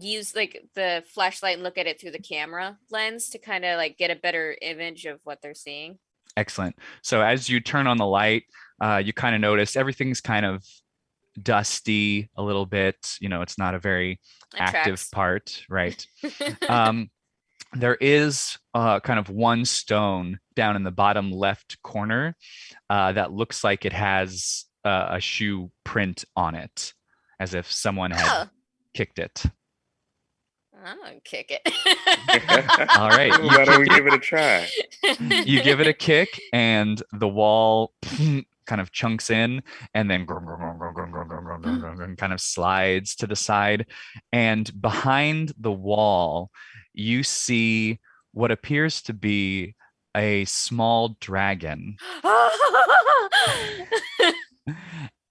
use like the flashlight and look at it through the camera lens to kind of like get a better image of what they're seeing. Excellent. So as you turn on the light, you kind of notice everything's kind of dusty a little bit. It's not a very That active tracks. part, right? There is kind of one stone down in the bottom left corner that looks like it has a shoe print on it, as if someone had Oh, kicked it. I'm gonna kick it. All right, you Why don't we kick give it a try? You give it a kick, and the wall kind of chunks in, and then kind of slides to the side. And behind the wall, you see what appears to be a small dragon.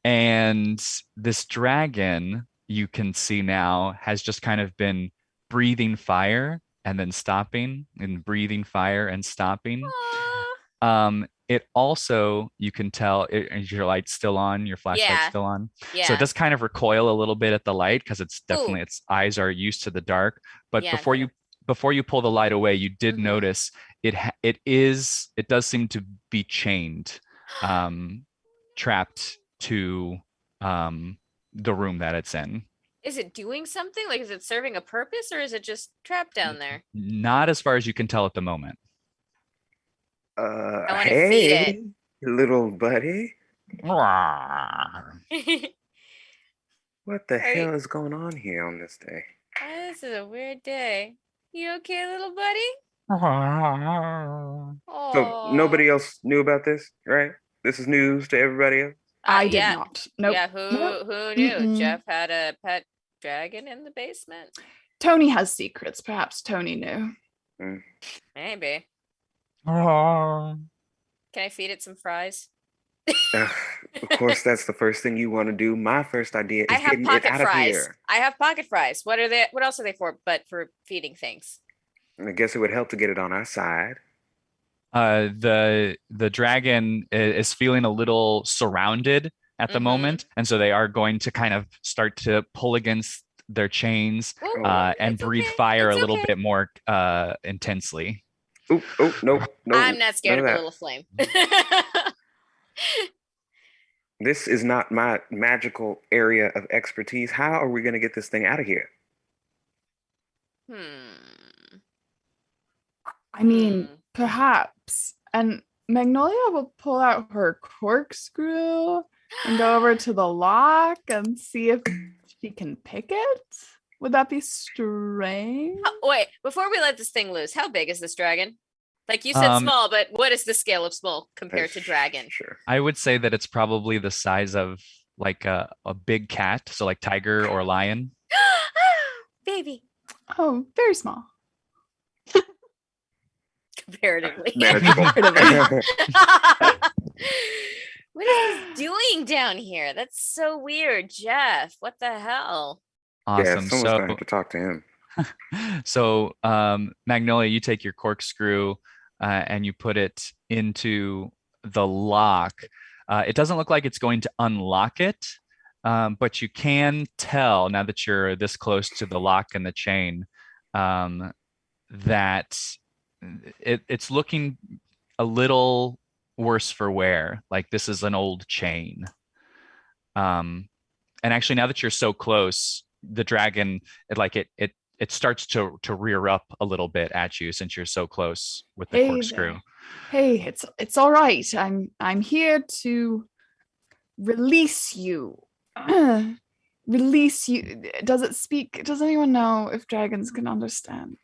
And this dragon, you can see now, has just kind of been breathing fire and then stopping, and breathing fire and stopping. It also, you can tell, is your light still on? Your flashlight's Yeah. still on? Yeah. So it does kind of recoil a little bit at the light, because it's definitely, Ooh. its eyes are used to the dark. But Yeah, before you pull the light away, you did Mhm. notice it does seem to be chained, trapped to the room that it's in. Is it doing something? Like, is it serving a purpose, or is it just trapped down there? Not as far as you can tell at the moment. I wanna Hey, feed little buddy. What the Are you- hell is going on here on this day? Oh, this is a weird day. You okay, little buddy? So Oh, nobody else knew about this, right? This is news to everybody else. I did yeah. not. Nope. Yeah, Nope. who knew? Mm-mm. Jeff had a pet dragon in the basement. Toni has secrets. Perhaps Toni knew. Maybe. Oh. Can I feed it some fries? Of course, that's the first thing you want to do. My first idea I is have getting it pocket out of fries. here. I have pocket fries. What are they? What else are they for? But for feeding things. I guess it would help to get it on our side. The dragon is feeling a little surrounded at the Mhm. moment, and so they are going to kind of start to pull against their chains Ooh, and it's breathe okay, fire it's a little okay. bit more intensely. Oh, no. I'm not scared of none a that. little flame. This is not my magical area of expertise. How are we going to get this thing out of here? I mean, Hmm. perhaps. And Magnolia will pull out her corkscrew and go over to the lock and see if she can pick it. Would that be strange? Wait, before we let this thing loose, how big is this dragon? Like you said, Um, small, but what is the scale of small compared to dragon? Sure. I would say that it's probably the size of like a big cat, so like tiger or lion. Baby, Oh, very small. comparatively. Manageable. What is this doing down here? That's so weird, Jeff. What the hell? Yeah, Awesome. someone's So gonna have to talk to him. so Magnolia, you take your corkscrew and you put it into the lock. It doesn't look like it's going to unlock it, but you can tell now that you're this close to the lock and the chain that it's looking a little worse for wear. Like this is an old chain. And actually, now that you're so close, the dragon it starts to rear up a little bit at you since you're so close with the Hey corkscrew. there. Hey, it's all right. I'm here to release you. Release you. Does it speak? Does anyone know if dragons can understand?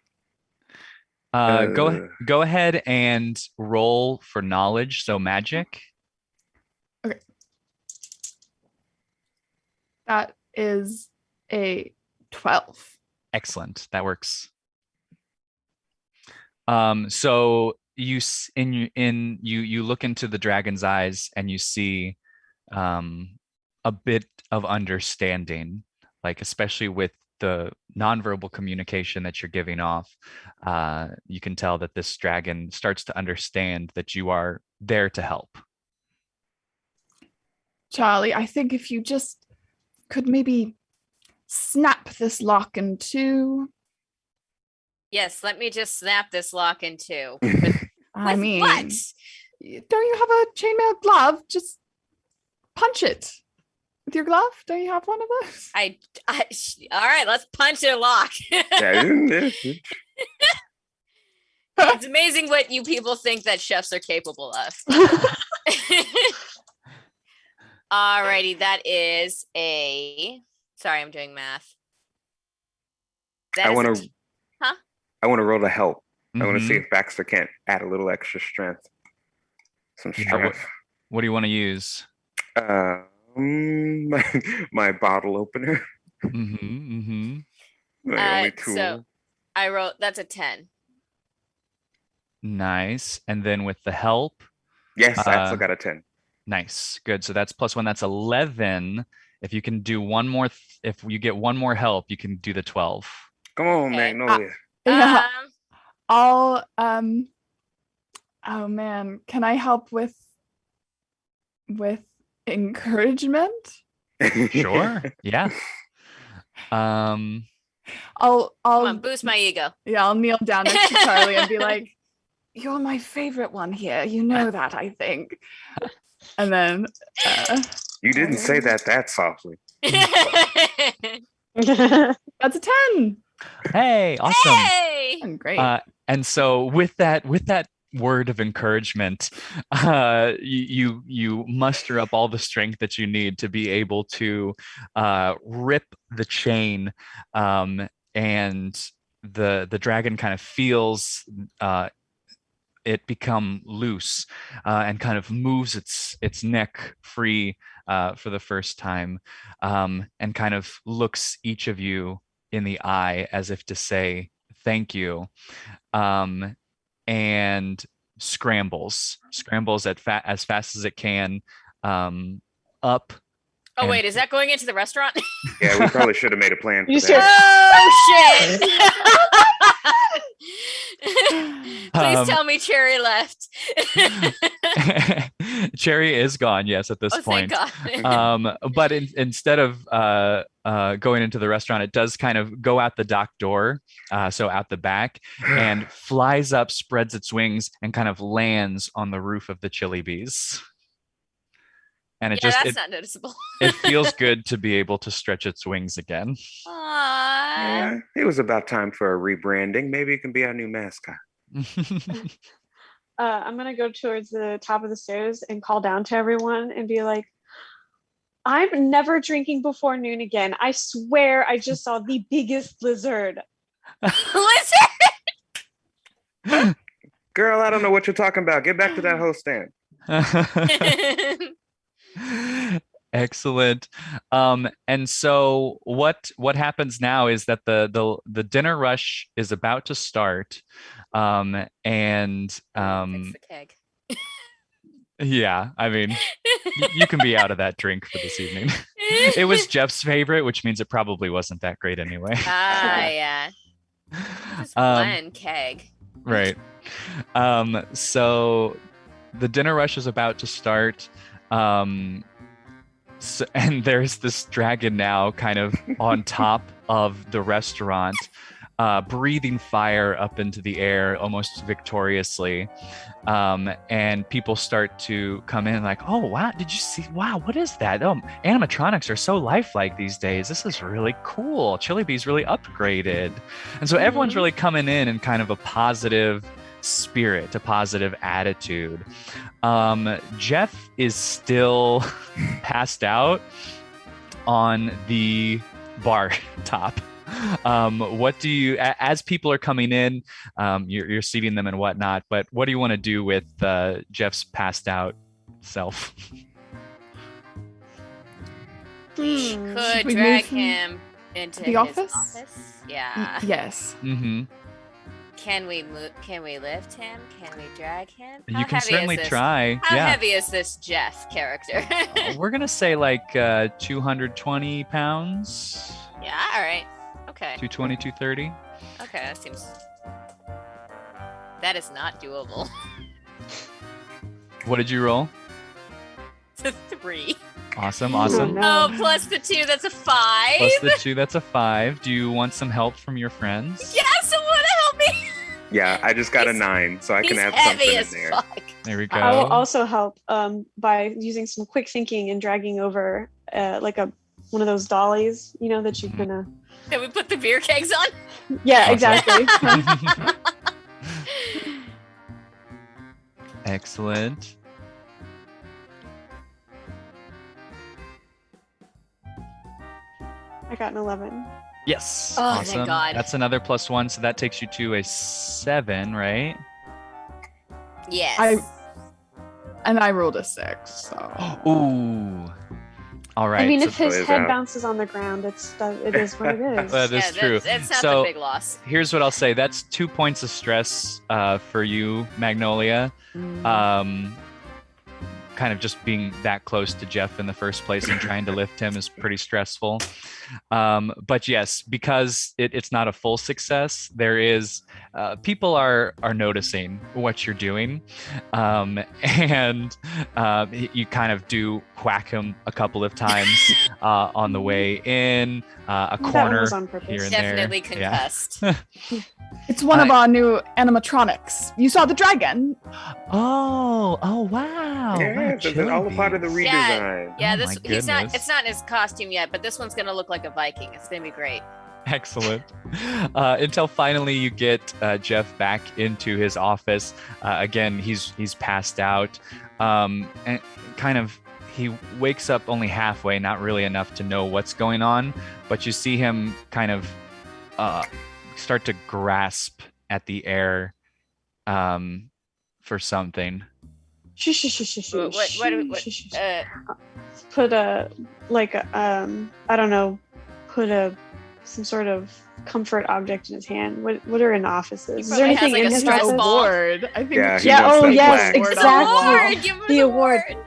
Go ahead and roll for knowledge, so magic. Okay. That is a 12. Excellent. That works. So you look into the dragon's eyes and you see a bit of understanding, like especially with the nonverbal communication that you're giving off. You can tell that this dragon starts to understand that you are there to help. Charlie, I think if you just could maybe snap this lock in two. Yes, let me just snap this lock in two. I With mean, what? don't you have a chainmail glove? Just punch it with your glove. Don't you have one of those? All right, let's punch a lock. Yeah, It's amazing what you people think that chefs are capable of. Alrighty, that is a. Sorry, I'm doing math. I want to. Huh? I want to roll to help. I want to Mhm. see if Baxter can't add a little extra strength. Some Yeah, strength. What do you want to use? My bottle opener. My only tool. So I wrote that's a 10. Nice. And then with the help, Yes, I also got a 10. nice. Good. So that's +1. That's 11. If you can do one more, if you get one more help, you can do the 12. Come on, Okay. Magnolia. Yeah. I'll oh man, can I help with encouragement? Sure. Yeah. I'll Come on, boost my ego. yeah, I'll kneel down next to Charlie and be like, "You're my favorite one here. You know that, I think." And then You didn't say that softly. that's a 10. Hey, awesome. Hey! And great. And so with that word of encouragement, you muster up all the strength that you need to be able to rip the chain, and the dragon kind of feels it become loose and kind of moves its neck free for the first time, and kind of looks each of you in the eye as if to say thank you, and scrambles as fast as it can up. Oh and- wait, is that going into the restaurant? Yeah, we probably should have made a plan for You that. Oh shit! Please tell me Cherry left. Cherry is gone, yes, at this Oh, thank point. God. But instead of going into the restaurant, it does kind of go out the dock door, so out the back, and flies up, spreads its wings, and kind of lands on the roof of the Chili Bees. And That's not noticeable. it feels good to be able to stretch its wings again. Aww. Yeah, it was about time for a rebranding. Maybe it can be our new mascot. I'm gonna go towards the top of the stairs and call down to everyone and be like, I'm never drinking before noon again. I swear I just saw the biggest lizard. Listen. Girl, I don't know what you're talking about. Get back to that host stand. Excellent. And so what happens now is that the dinner rush is about to start. Fix the keg. Yeah, I mean, you can be out of that drink for this evening. It was Jeff's favorite, which means it probably wasn't that great anyway. Yeah. Just one keg. Right. So the dinner rush is about to start. And there's this dragon now kind of on top of the restaurant, breathing fire up into the air almost victoriously. And people start to come in like, oh, wow, did you see? Wow, what is that? Oh, animatronics are so lifelike these days. This is really cool. Chili Bee's really upgraded. And so everyone's really coming in kind of a positive spirit, a positive attitude. Jeff is still passed out on the bar top. What do you, as people are coming in, you're seating them and whatnot, but what do you want to do with Jeff's passed out self? We could we drag move him into the his office? Yeah. Yes. Mm-hmm. Can we move? Can we lift him? Can we drag him? You can certainly try. How Yeah. heavy is this Jeff character? We're going to say like 220 pounds. Yeah, all right. Okay. 220, 230. Okay, that seems... That is not doable. What did you roll? It's a 3. Awesome. Oh, no. Oh, plus the 2, that's a 5. Plus the 2, that's a 5. Do you want some help from your friends? Yeah, someone help me. Yeah, I just got a 9, so I can He's add heavy something in as there. fuck. There we go. I will also help by using some quick thinking and dragging over like one of those dollies, you know, that you can. Can we put the beer kegs on? Yeah, Awesome. exactly. Excellent. I got an 11. Yes. Oh, thank awesome. God. That's another +1, so that takes you to a 7, right? Yes. And I rolled a 6. So. Ooh. All right. I mean, so if his plays head out. bounces on the ground, it is what it is. that is true. It's not So- the big loss. Here's what I'll say. That's 2 points of stress for you, Magnolia. Kind of just being that close to Jeff in the first place and trying to lift him is pretty stressful. But yes, because it's not a full success, there is people are noticing what you're doing, and you kind of do whack him a couple of times on the way in, a That one corner was on here purpose. and Definitely there. Yeah. concussed. It's one of our new animatronics. You saw the dragon. Oh wow! Yeah, Wow, this is all a part of the Chili redesign. Yeah, Oh my he's not. goodness. It's not in his costume yet, but this one's gonna look like a Viking. It's gonna be great. Excellent. Until finally you get Jeff back into his office. Again, he's passed out, and kind of he wakes up only halfway, not really enough to know what's going on. But you see him kind of start to grasp at the air for something. What- Put I don't know, some sort of comfort object in his hand. What are in offices? Is there probably has, anything like, in a his stress office? ball. Award. I think. Yeah, it's he Yeah, wants oh that yes, plaque. The exactly. award! Give him The award. award.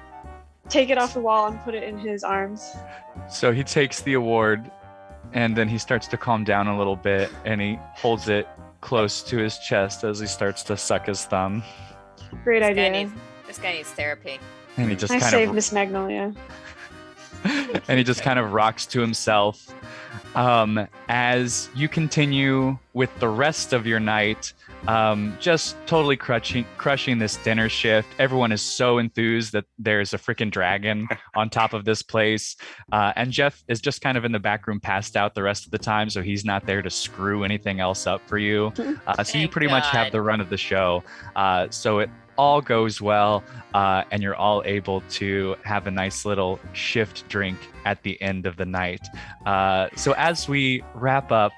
Take it off the wall and put it in his arms. So he takes the award, and then he starts to calm down a little bit, and he holds it close to his chest as he starts to suck his thumb. Great This guy idea. needs- This guy needs therapy. And he just Nice kind save, of Miss Magnolia. and he just kind of rocks to himself. As you continue with the rest of your night, just totally crushing this dinner shift. Everyone is so enthused that there's a freaking dragon on top of this place. And Jeff is just kind of in the back room passed out the rest of the time, so he's not there to screw anything else up for you. So you Thank pretty much have God. the run of the show. So it all goes well, and you're all able to have a nice little shift drink at the end of the night. So as we wrap up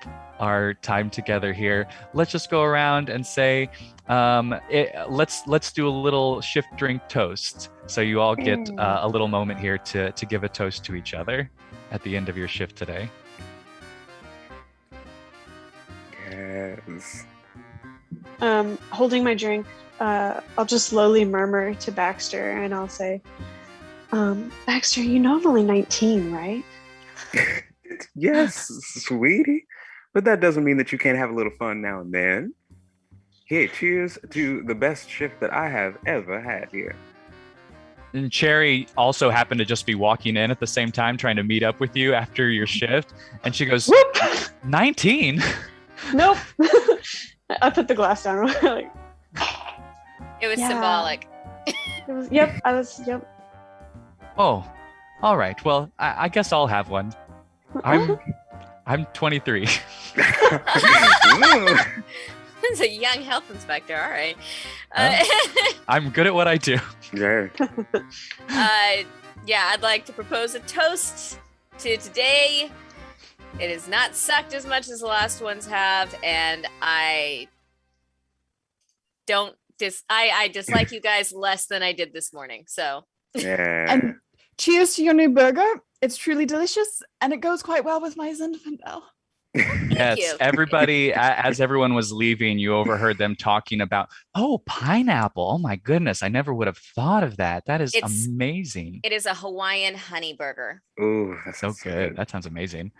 our time together here, let's just go around and say, let's do a little shift drink toast. So you all get a little moment here to give a toast to each other at the end of your shift today. Yes. Holding my drink, I'll just slowly murmur to Baxter, and I'll say, Baxter, you know I'm only 19, right? Yes, sweetie. But that doesn't mean that you can't have a little fun now and then. Here, cheers to the best shift that I have ever had here. And Cherry also happened to just be walking in at the same time, trying to meet up with you after your shift. And she goes, 19? Nope. I put the glass down. Like, It was Yeah. symbolic. it was, yep. Oh, all right. Well, I guess I'll have one. I'm 23. Ooh. It's a young health inspector. All right. I'm good at what I do. Yeah. Yeah, I'd like to propose a toast to today. It has not sucked as much as the last ones have, and I dislike you guys less than I did this morning. So Yeah. And cheers to your new burger. It's truly delicious, and it goes quite well with my Zinfandel. Yes, you. everybody, as everyone was leaving, you overheard them talking about, oh, pineapple. Oh my goodness, I never would have thought of that. That is amazing. it is a Hawaiian honey burger. Ooh, that's So good. That sounds amazing.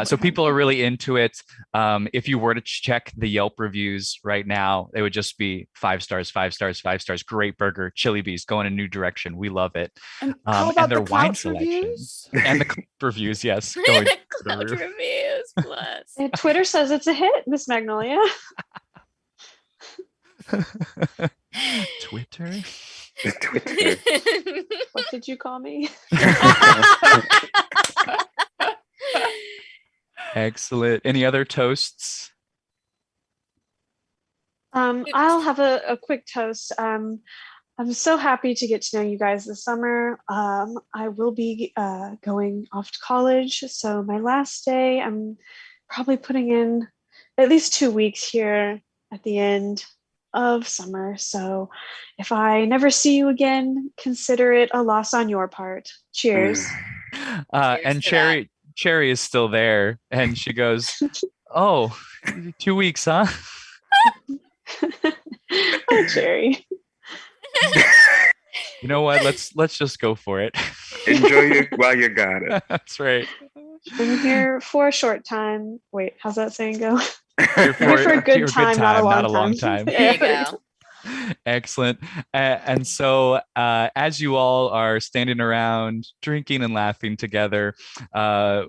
So people are really into it. If you were to check the Yelp reviews right now, they would just be 5 stars, 5 stars, 5 stars. Great burger. Chili Bees going a new direction. We love it. And how about and their the wine Clout selection. reviews? And the reviews, yes. Going The through the cloud roof. reviews plus. And Twitter says it's a hit, Miss Magnolia. Twitter? Twitter. What did you call me? Excellent. Any other toasts? I'll have a quick toast. I'm so happy to get to know you guys this summer. I will be going off to college, so my last day, I'm probably putting in at least 2 weeks here at the end of summer. So if I never see you again, consider it a loss on your part. Cheers. And to Cherry is still there, and she goes, "Oh, 2 weeks, huh?" Oh, Cherry. You know what? Let's just go for it. Enjoy it while you got it. That's right. I'm here for a short time. Wait, how's that saying go? Here For a good your time, not a long time. There you go. Excellent. And so as you all are standing around drinking and laughing together,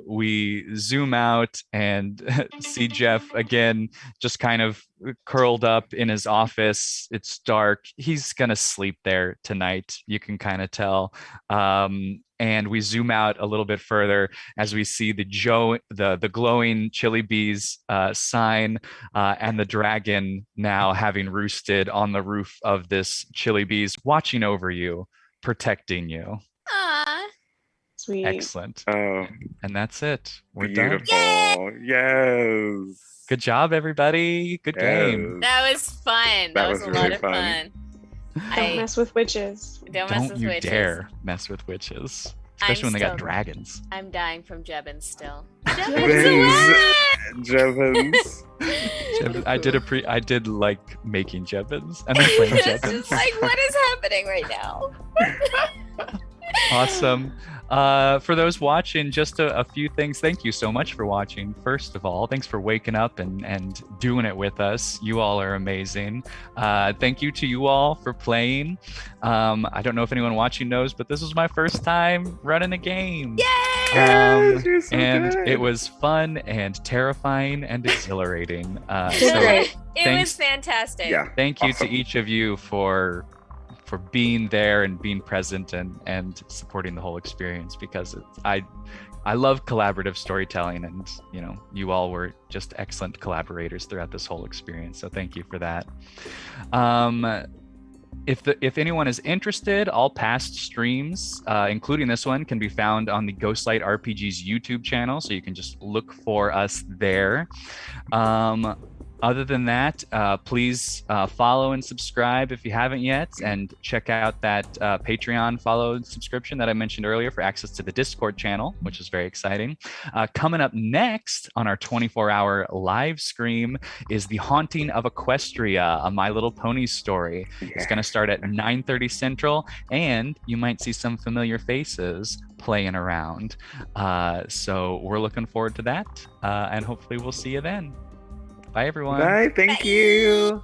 we zoom out and see Jeff again, just kind of curled up in his office. It's dark. He's going to sleep there tonight. You can kind of tell. And we zoom out a little bit further as we see the glowing Chili Bees sign and the dragon now having roosted on the roof of this Chili Bees, watching over you, protecting you. Aw. Sweet. Excellent. Oh, And that's it. We're beautiful. done. Yes. Good job, everybody. Good game. That was fun. That was a really lot of fun. fun. Don't mess with witches. Don't mess Don't with you witches. dare mess with witches, I'm especially when they got still- dragons. I'm dying from Jebbins still. Jevons. I did like making Jebbins and then playing It's Jebbins. just like, what is happening right now? Awesome. For those watching, just a few things. Thank you so much for watching. First of all, thanks for waking up and doing it with us. You all are amazing. Thank you to you all for playing. I don't know if anyone watching knows, but this was my first time running a game. Yes, you're so And good. it was fun and terrifying and exhilarating. Did great. It Thanks. was fantastic. Yeah. Thank you Awesome. to each of you for being there and being present and supporting the whole experience, because I love collaborative storytelling, and you all were just excellent collaborators throughout this whole experience. So thank you for that. if anyone is interested, all past streams, including this one, can be found on the Ghostlight RPGs YouTube channel, so you can just look for us there. Other than that, please follow and subscribe if you haven't yet, and check out that Patreon follow and subscription that I mentioned earlier for access to the Discord channel, which is very exciting. Coming up next on our 24-hour live stream is The Haunting of Equestria, a My Little Pony story. It's going to start at 9:30 Central, and you might see some familiar faces playing around. So we're looking forward to that, and hopefully we'll see you then. Bye, everyone. Bye. Thank you.